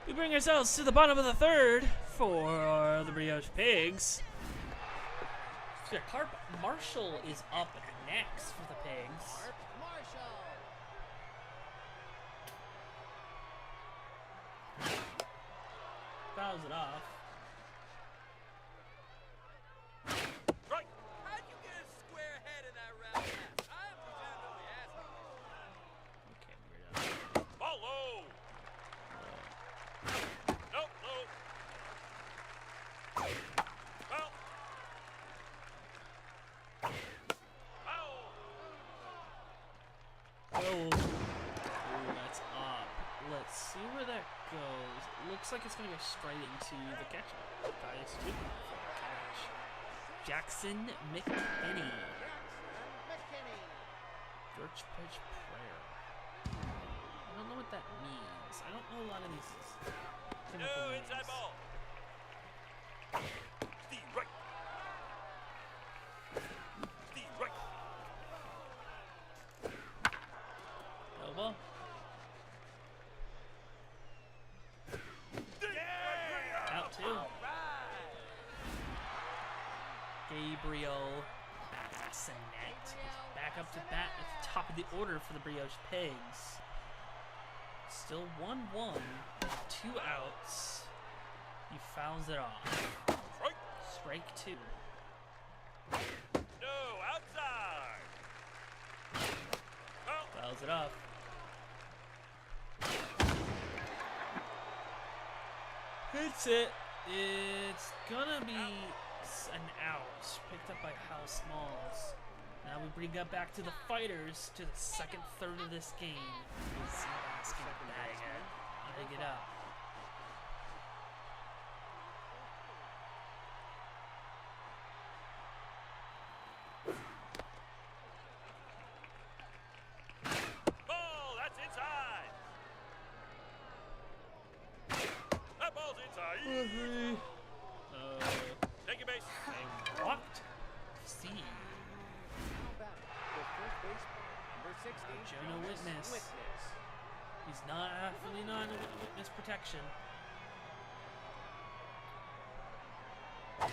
We bring ourselves to the bottom of the third for the Brioche Pigs. Yeah, Carp Marshall is up next for the Pigs. Mark Marshall. Fouls it off. Strike. How'd you get a square head in that round pass? I am legitimately asking. Okay, we're done. Ball low. Nope, low. Foul. Foul. Oh, ooh, that's up. Let's see where that goes. Looks like it's gonna go straight into the catcher. Matthias Sigmund for the catch. Jackson McKinney. McKinney. Birch Pitch Prayer. I don't know what that means. I don't know a lot of these chemical No, names. inside ball. Steve right. Steve right. No ball. Out two. Gabriel Bassinet is back up to bat at the top of the order for the Brioche Pigs. Still 1-1, 2 outs. He fouls it off. Strike. Strike two. No, outside. Foul. Fouls it off. Hits it. It's gonna be an out. Picked up by Hal Smalls. Now we bring it back to the fighters to the second third of this game. Seabass batting it. Leg it up. Ball, that's inside. That ball's inside. Take your base. They walked. See. How about the first baseman, number 60, Jonah Witness. Witness. He's not actually not in witness protection. And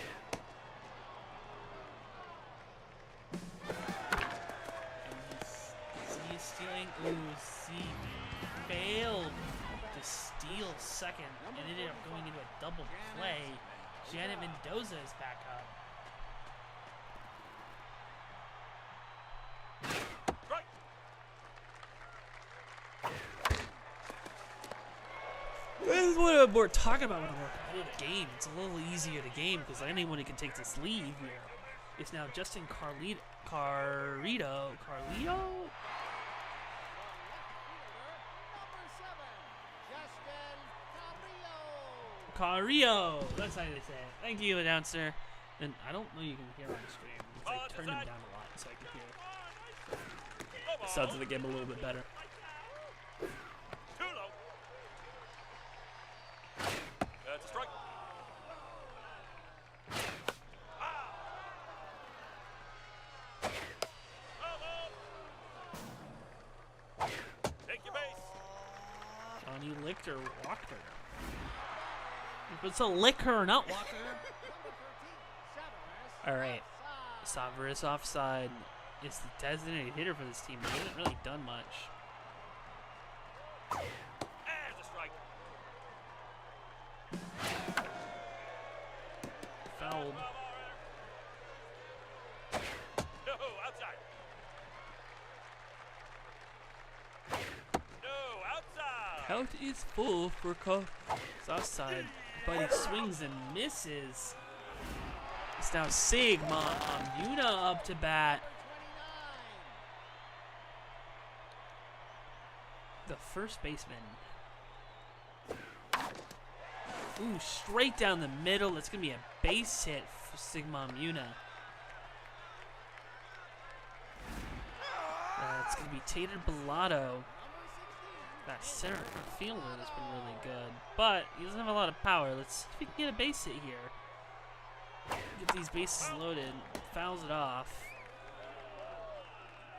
he's stealing. Ooh, see, failed to steal second and ended up going into a double play. Janet Mendoza is back up. Strike. This is what we're talking about when we're playing a game. It's a little easier to game because anyone can take this lead here. It's now Justin Carlito. Number 7, Justin Cabrillo. Carrillo. That's how they say it. Thank you, announcer. And I don't know you can hear on the stream. It's like turn them down a lot so I can hear the sounds of the game a little bit better. Too low. That's a strike. Lonnie licked her, walked her. If it's a lick her, not walk her. All right. Savarez offside is the designated hitter for this team. He hasn't really done much. And a strike. Fouled. No, outside. No, outside. Count is full for Cox. It's offside, but he swings and misses. It's now Sigma Muna up to bat. The first baseman. Ooh, straight down the middle. That's going to be a base hit for Sigma Muna. It's going to be Tater Bellotto. That center fielder has been really good, but he doesn't have a lot of power. Let's see if we can get a base hit here. Get these bases loaded. Fouls it off.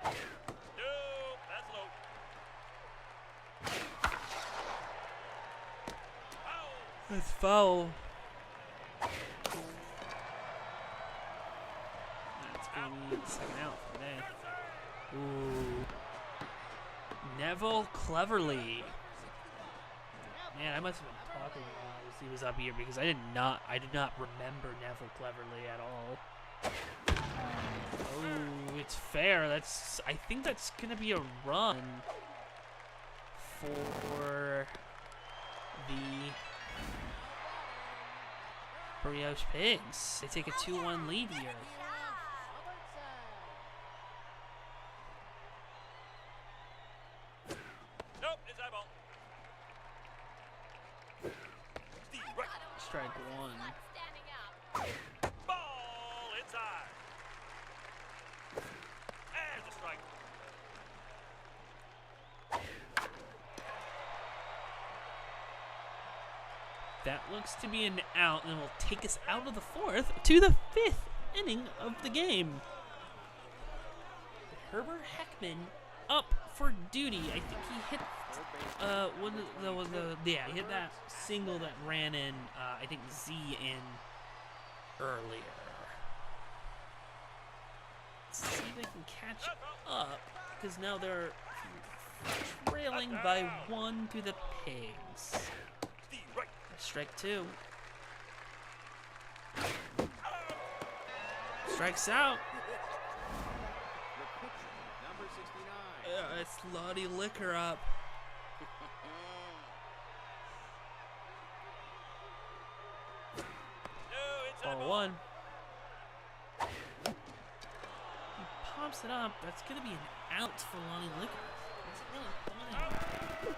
No, that's low. Foul. That's foul. That's going to be the second out for today. Ooh. Neville Cleverly. Man, I must have been talking while he was up here because I did not remember Neville Cleverly at all. Oh, it's fair. I think that's gonna be a run for the Brioche Pigs. They take a 2-1 lead here. Nope, inside ball. Steve, right. Strike one. Standing out. Ball inside. And a strike. That looks to be an out, and will take us out of the fourth to the fifth inning of the game. Herbert Heckman up for duty. I think he hit he hit that single that ran in I think Z in earlier. Let's see if they can catch up because now they're trailing by 1 to the Pigs. Steve, right. Strike 2. Strikes out. The pitcher, number 69. It's Lottie Liquor up. No, inside Ball ball. 1. He pops it up. That's going to be an out for Lonnie Liquor. That's really funny.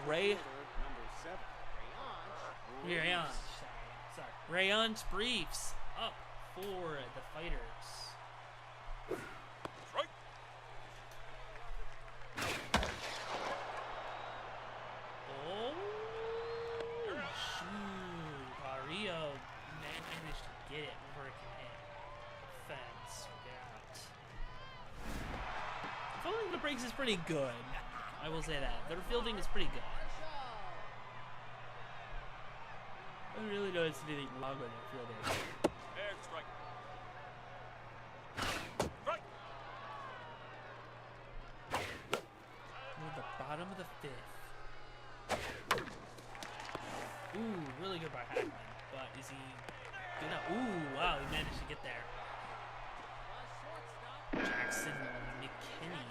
Ray. Number 7. Rayon. Sorry. Rayon's Briefs up for the Fighters. Strike. Oh, shoot. Barrio managed to get it before it can hit. Fence. Out. Fielding the breaks is pretty good. I will say that. Their fielding is pretty good. I don't really notice anything wrong with their fielding. There's a strike. Strike. We're at the bottom of the fifth. Ooh, really good by Hackman. But is he good enough? Ooh, wow, he managed to get there. Jackson McKinney.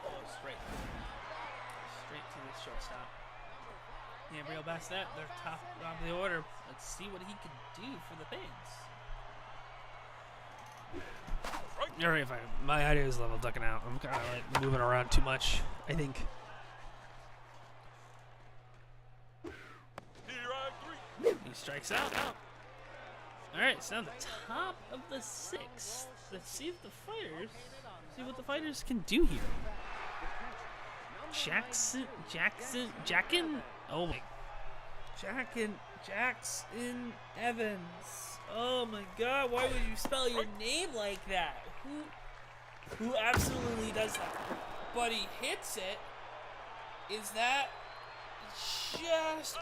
Oh, straight to the shortstop. Gabriel Bassett, they're top of the order. Let's see what he can do for the Pigs. All right, fine. My idea is level ducking out. I'm kind of like moving around too much, I think. He strikes out. All right, so now the top of the sixth. Let's see if the Fighters, see what the Fighters can do here. Jackson, oh my, Jackson Evans Oh my god, why would you spell your name like that? Who absolutely does that? But he hits it. Is that just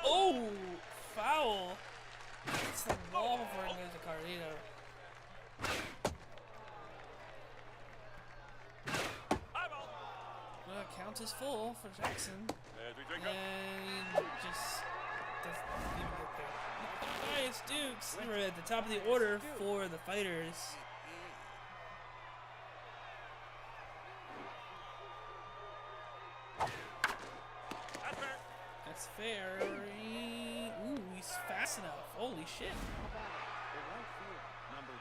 foul? It's the wall before it goes to Carlito. Eyeball. Well, count is full for Jackson. As we drink up. And just doesn't even get there. Nice Dukes. We're at the top of the order for the fighters. That's fair. That's fair. Ooh, he's fast enough. Holy shit. How about it? The right field, number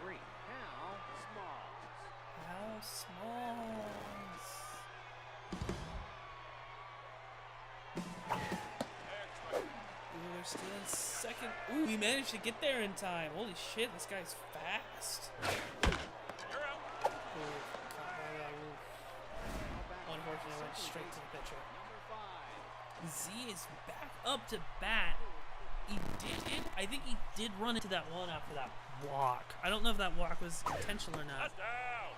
33, Hal Smalls. How Smalls. Ooh, they're still in second. Ooh, we managed to get there in time. Holy shit, this guy's fast. You're out. Ooh, unfortunately, went straight to the pitcher. Number 5. Z is back up to bat. I think he did run into that one after that walk. I don't know if that walk was intentional or not. That's down.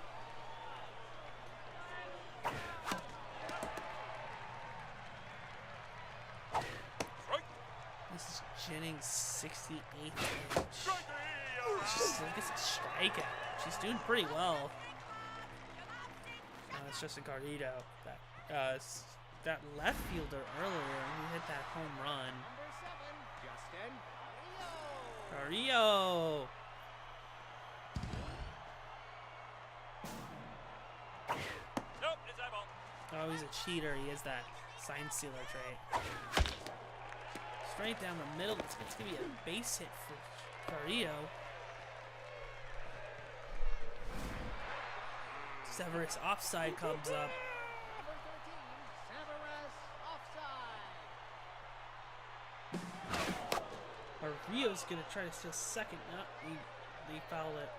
Strike. This is Jennings' 68th pitch. Strike three. She still gets a strikeout. She's doing pretty well. It's just a Garrido. That left fielder earlier who hit that home run. Number 7, Justin Rio. Carrillo. Nope, it's eyeball. Oh, he's a cheater. He has that sign stealer trait. Straight down the middle. It's going to be a base hit for Carrillo. Severus offside comes up. Number 13, Severus offside. Rio's going to try to steal second. No, he fouled it.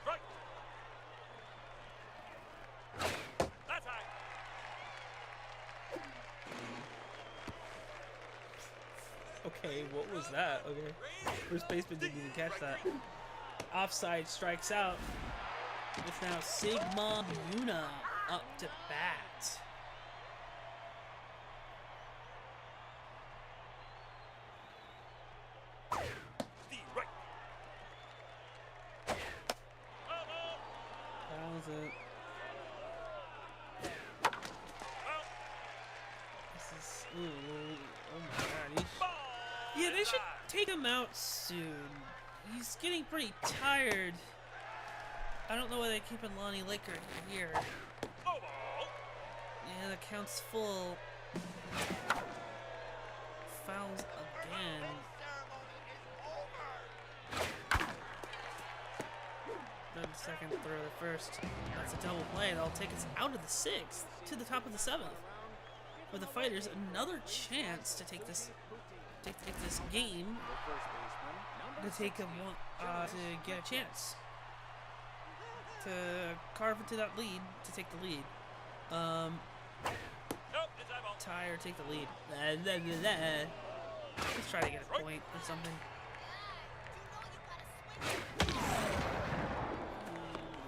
Strike. That's high. Okay, what was that? Okay. First baseman didn't even catch that. Offside strikes out. It's now Sigma Yuna up to bat. The right. Eyeball. That was it. Out. This is. Ooh, oh my god. Ball. Yeah, they should Inside. take him out soon. He's getting pretty tired. I don't know why they keep Lonnie Laker here. Oh, ball. Yeah, the count's full. Fouls again. Then second, throw the first. That's a double play. That'll take us out of the sixth to the top of the seventh. For the fighters, another chance to take this game to take a to get a chance to carve into that lead to take the lead. Nope, it's eyeball. Tie or take the lead. Let's try to get a point or something. Ooh,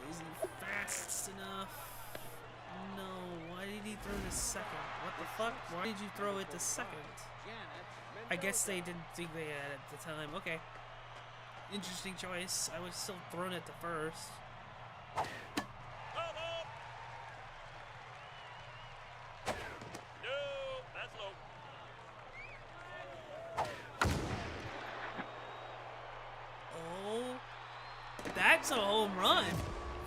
is he fast enough? No. Why did he throw to second? What the fuck? Why did you throw it to second? I guess they didn't think they had it at the time. Okay. Interesting choice. I would still thrown it to first. Eyeball. No, that's low. Oh, that's a home run.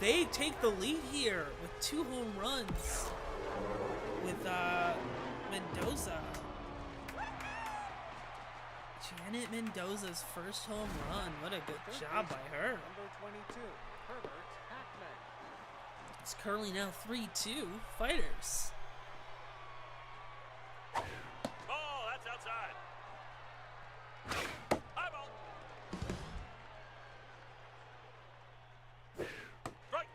They take the lead here with 2 home runs with Mendoza. Janet Mendoza's first home run. What a good job by her. Number 22, Herbert Hackman. It's currently now 3-2 fighters. Ball, that's outside. Eyeball. Strike.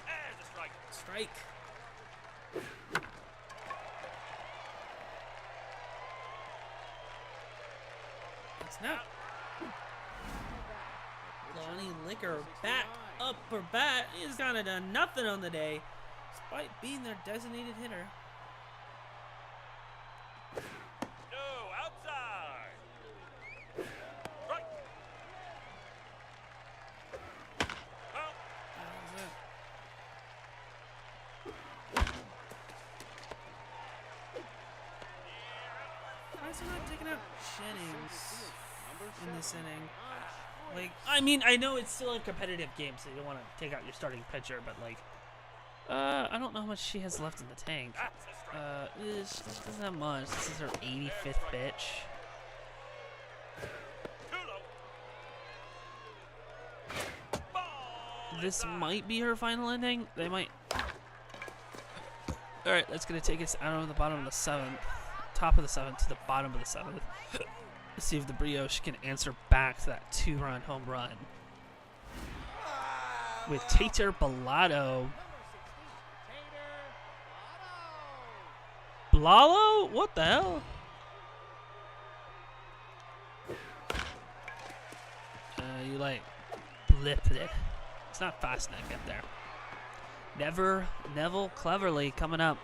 There's a strike. Strike. Snap. Lonnie Liquor back up for bat. He's kind of done nothing on the day, despite being their designated hitter. No, outside. Strike. Out. Why is he not taking out Jennings in this inning? Like, I mean, I know it's still a competitive game, so you don't want to take out your starting pitcher, but like, I don't know how much she has left in the tank. That's a strike. She doesn't have much. This is her 85th pitch. Too low. Ball This inside. might be her final inning. They might. All right, that's gonna take us out of the bottom of the 7th, top of the 7th to the bottom of the 7th. Let's see if the Brioche can answer back to that 2-run home run with Tater Bellado. Blalo? What the hell? You like blipped it. It's not fast enough to get there. Neville Cleverly coming up.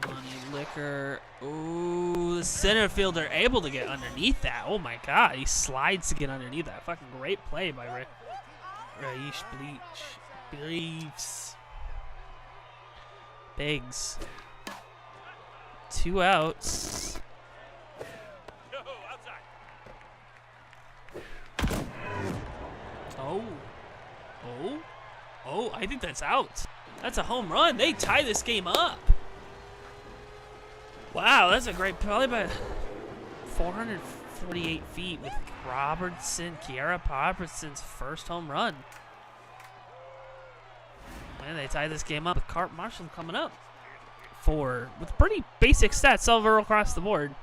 Lonnie Liquor. Ooh, the center fielder able to get underneath that. Oh my god, he slides to get underneath that. Fucking great play by Raish Briefs. Biggs. 2 outs. No, outside. Oh, I think that's out. That's a home run. They tie this game up. Wow, that's a great play by 448 feet with Kiara Robertson's first home run. And they tie this game up with Cart Marshall coming up with pretty basic stats all over across the board.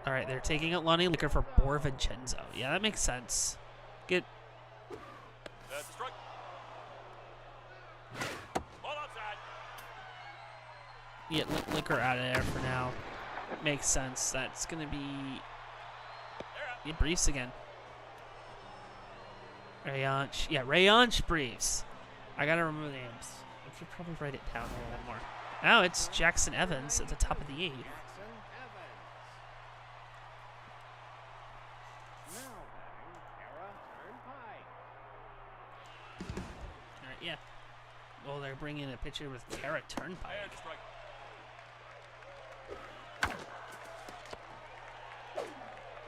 All right, they're taking out Lonnie Liquor for Bor Vincenzo. Yeah, that makes sense. Get That's a strike. Ball outside. Liquor out of there for now. Makes sense. That's gonna be They're out. Briefs again. Rayanch Briefs. I gotta remember the names. I should probably write it down a little bit more. Now it's Jackson Evans at the top of the 8th. All right, yeah. Well, they're bringing a pitcher with Kara Turnpike. And a strike.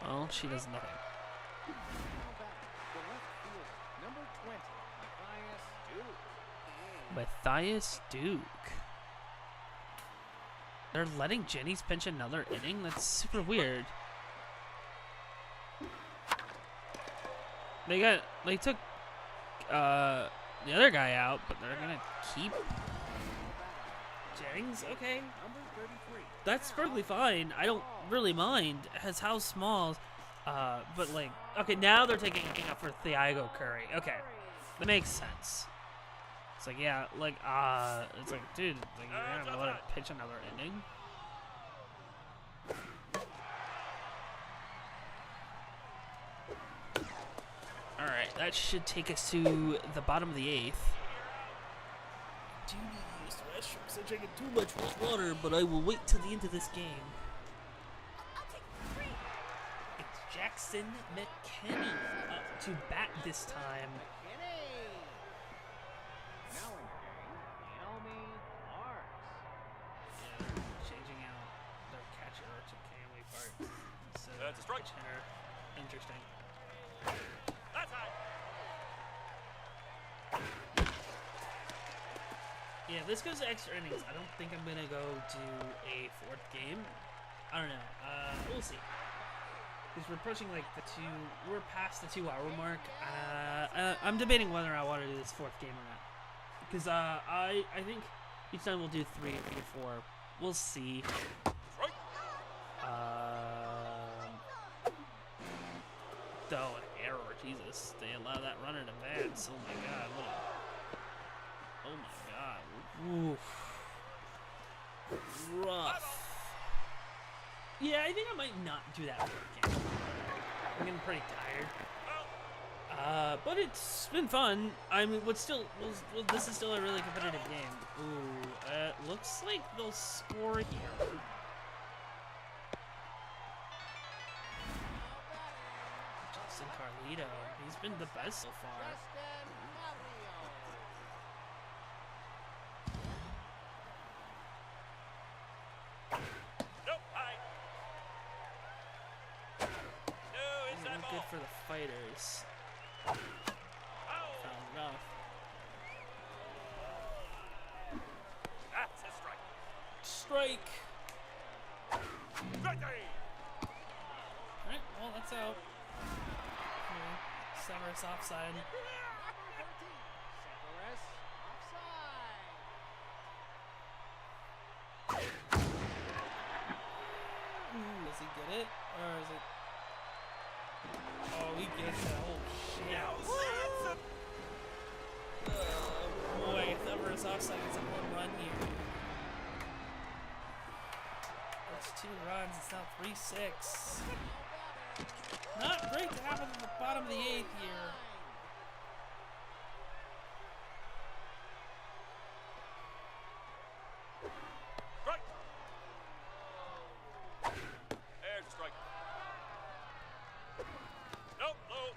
Well, she does nothing. Matthias Duke. They're letting Jennings pinch another inning? That's super weird. They took the other guy out, but they're gonna keep Jennings? Okay. That's perfectly fine. I don't really mind as how small. But like, okay, now they're taking out for Thiago Curry. Okay, that makes sense. It's like, yeah, like, it's like, dude, like, you're gonna let him pitch another inning? Alright, that should take us to the bottom of the 8th. I do need to use the restroom because I'm drinking too much water, but I will wait till the end of this game. It's Jackson McKinney up to bat this time. Changing out their catcher to Camley Park. So That's a strike. Interesting. That's high. Yeah, if this goes to extra innings, I don't think I'm gonna go to a 4th game. I don't know. We'll see. Because we're approaching like we're past the 2-hour mark. I'm debating whether I want to do this 4th game or not. Because I think each time we'll do 3 or 4. We'll see. Strike. Oh, an error. Jesus. They allow that runner to advance. Oh my god. Oh my god. Yeah, I think I might not do that for a game. I'm getting pretty tired. But it's been fun. I mean, this is still a really competitive game. Ooh, looks like they'll score here. Justin Carlito, he's been the best so far. Justin Mario. Nope, high. No, inside Not ball. good for the fighters. Foul. Found enough. That's a strike. Strike. Strike three. Alright, well, that's out. Okay. Severus offside. Number 13. Severus offside. Does he get it? Or is it... Oh, he gets it. Oh, shit. Boy, Severus offside gets a home run here. That's 2 runs. It's now 3-6. Not great to happen at the bottom of the 8th here. Strike. There's a strike. Nope, low.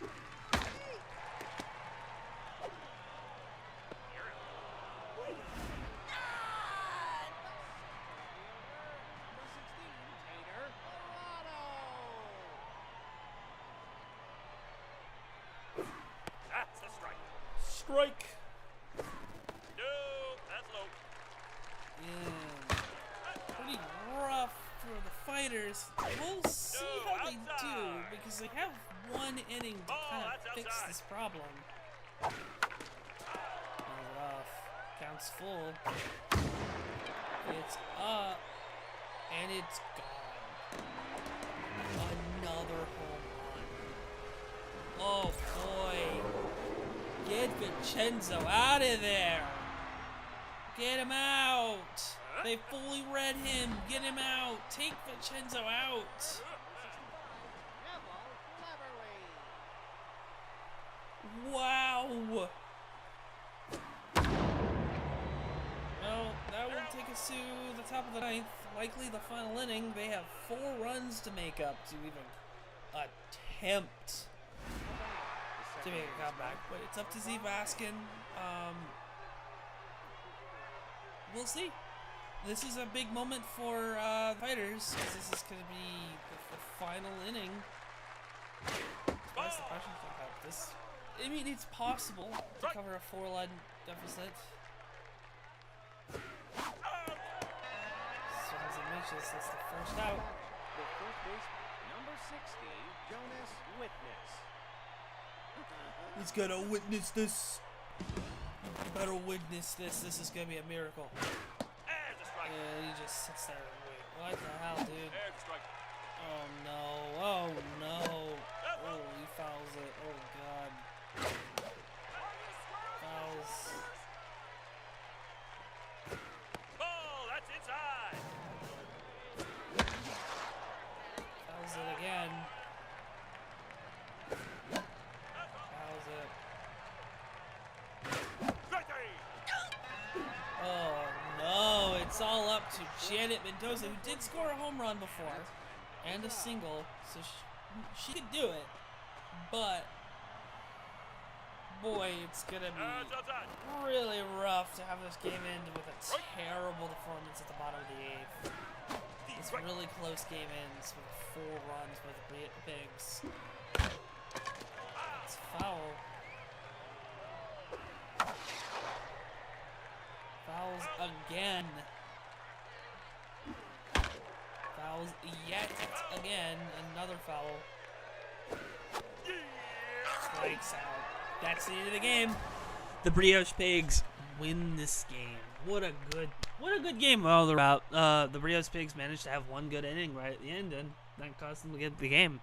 Number 16. Tater Colorado. That's a strike. Strike. No, that's low. Yeah. Pretty rough for the fighters. We'll see how they do because they have 1 inning to kind of that's fix outside. this problem. Throws it off. Counts full. It's up. And it's gone. Another home run. Oh boy. Get Vincenzo out of there. Get him out. They fully read him. Get him out. Take Vincenzo out. Neville Cleverly. Wow. Well, that will take us to the top of the 9th. Likely the final inning. They have 4 runs to make up to even attempt to make a comeback. But it's up to Z Baskin. We'll see. This is a big moment for fighters, because this is going to be the final inning. What's the question about this? I mean, it's possible to cover a 4-line deficit. So as it mentions, that's the first out. The fourth baseman. Number 60. Jonas Witness. He's gonna witness this. You better witness this. This is gonna be a miracle. There's a strike. Yeah, he just sits there and wait. What the hell, dude? There's a strike. Oh no. Oh no. Oh, he fouls it. Oh god. Fouls. Ball, that's inside. Fouls it again. Fouls it. Strike three. Oh no, it's all up to Janet Mendoza, who did score a home run before and a single, so she could do it. But boy, it's gonna be It's outside. really rough to have this game end with a terrible performance at the bottom of the 8th. This really close game ends with 4 runs by the Pigs. It's foul. Fouls again. Fouls yet again. Another foul. Strikes out. That's the end of the game. The Brioche Pigs win this game. What a good game all throughout. The Brioche Pigs managed to have 1 good inning right at the end, and that caused them to get the game.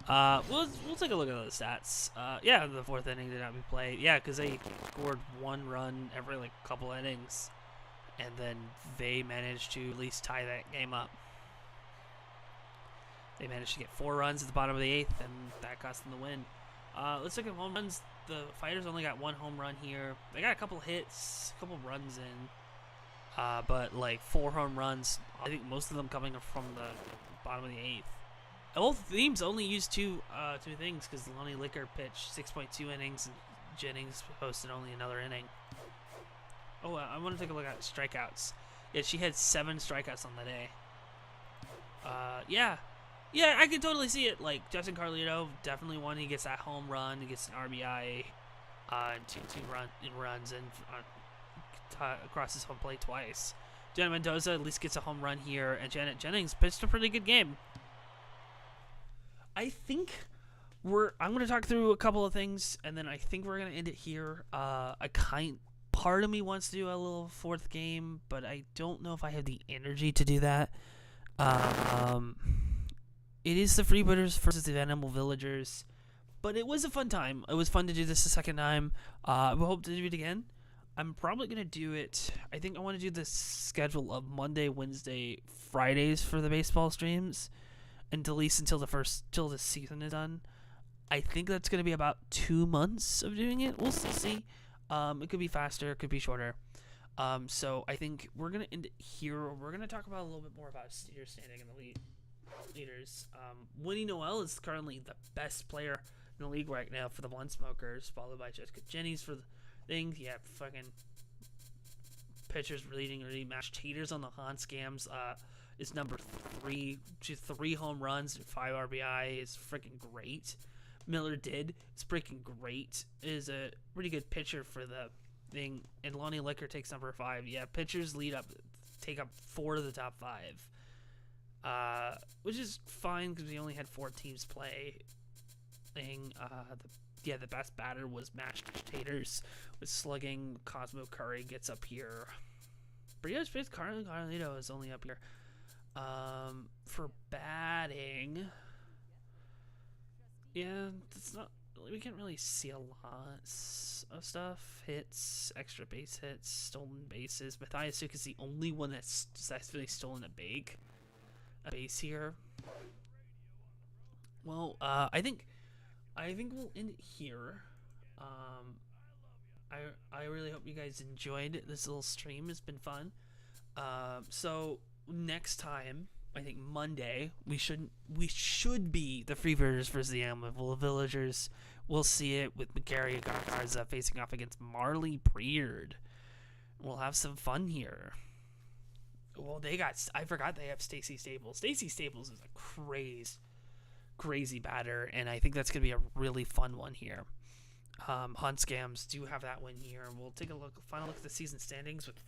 We'll take a look at those stats. Yeah, the 4th inning did not be played. Yeah, because they scored 1 run every couple innings, and then they managed to at least tie that game up. They managed to get 4 runs at the bottom of the 8th, and that cost them the win. Let's look at home runs. The Fighters only got 1 home run here. They got a couple hits, a couple runs in, but like 4 home runs. I think most of them coming from the bottom of the 8th. Both teams only used two things because Lonnie Licker pitched 6.2 innings and Jennings posted only another inning. Oh, I want to take a look at strikeouts. Yeah, she had 7 strikeouts on the day. Yeah, I can totally see it. Like, Justin Carlito definitely won. He gets that home run. He gets an RBI, and two runs, and across his home plate twice. Jenna Mendoza at least gets a home run here, and Janet Jennings pitched a pretty good game. I think I'm going to talk through a couple of things, and then I think we're going to end it here. Part of me wants to do a little 4th game, but I don't know if I have the energy to do that. It is the Freebooters versus the Animal Villagers, but it was a fun time. It was fun to do this a 2nd time. I hope to do it again. I'm probably going to do it. I think I want to do the schedule of Monday, Wednesday, Fridays for the baseball streams, and at least until the season is done. I think that's going to be about 2 months of doing it. We'll see. It could be faster, it could be shorter. So I think we're going to end it here. We're going to talk about a little bit more about steer standing in the leaders. Winnie Noel is currently the best player in the league right now for the Blunt Smokers, followed by Jessica Jennings for the thing. Yeah, fucking pitchers leading match. Taters on the HorseGams is number 3. She's 3 home runs and 5 RBI. Is freaking great. Miller is freaking great. Is a pretty good pitcher for the thing. And Lonnie Licker takes number 5. Yeah, pitchers take up 4 of the top 5. Which is fine because we only had 4 teams play. The best batter was Mashed Taters with slugging. Cosmo Curry gets up here. Brios Fifth Carlito is only up here. For batting, yeah, it's not. We can't really see a lot of stuff. Hits, extra base hits, stolen bases. Matthias Suk is the only one that's successfully stolen a base here. Well, I think we'll end it here. I really hope you guys enjoyed this little stream. It's been fun. So next time, I think Monday, we should be the Freebooters versus the Animal Villagers. We'll see it with McGarry Garza facing off against Marley Breard. We'll have some fun here. Well, I forgot they have Stacy Staples. Stacy Staples is a crazy batter, and I think that's going to be a really fun one here. HorseGams do have that one here. We'll take a final look at the season standings with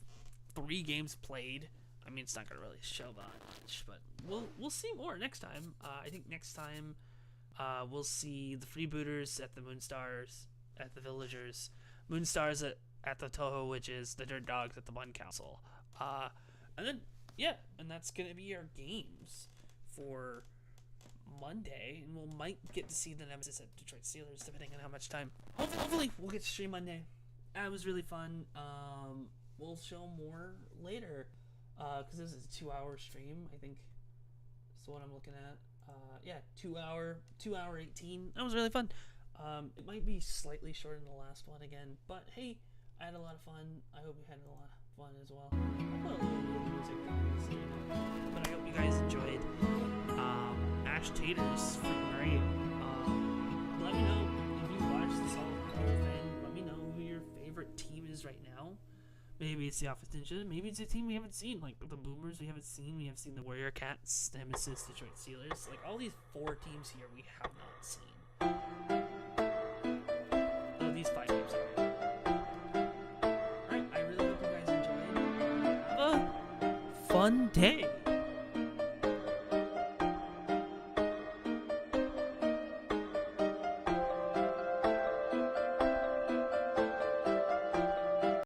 3 games played. I mean, it's not going to really show that much, but we'll see more next time. I think next time we'll see the Freebooters at the Moonstars, at the Villagers. Moonstars at the Toho, which is the Dirt Dogs at the Bun Council. And then, and that's going to be our games for Monday, and we might get to see the Nemesis at Detroit Steelers, depending on how much time. Hopefully, we'll get to stream Monday. It was really fun. We'll show more later, because this is a 2-hour stream, I think. That's what I'm looking at. 2 hour 18. That was really fun. It might be slightly shorter than the last one again, but hey, I had a lot of fun. I hope you had a lot of fun as well. But I hope you guys enjoyed. Ash Taters, freaking great. Let me know if you watched this whole thing. Let me know who your favorite team is right now. Maybe it's the Office Ninjas. Maybe it's a team we haven't seen, like the Boomers we haven't seen. We have seen the Warrior Cats, Nemesis, Detroit Steelers. Like all these 4 teams here we have not seen. Oh, these 5 teams are. Alright, I really hope you guys enjoyed. Have a fun day.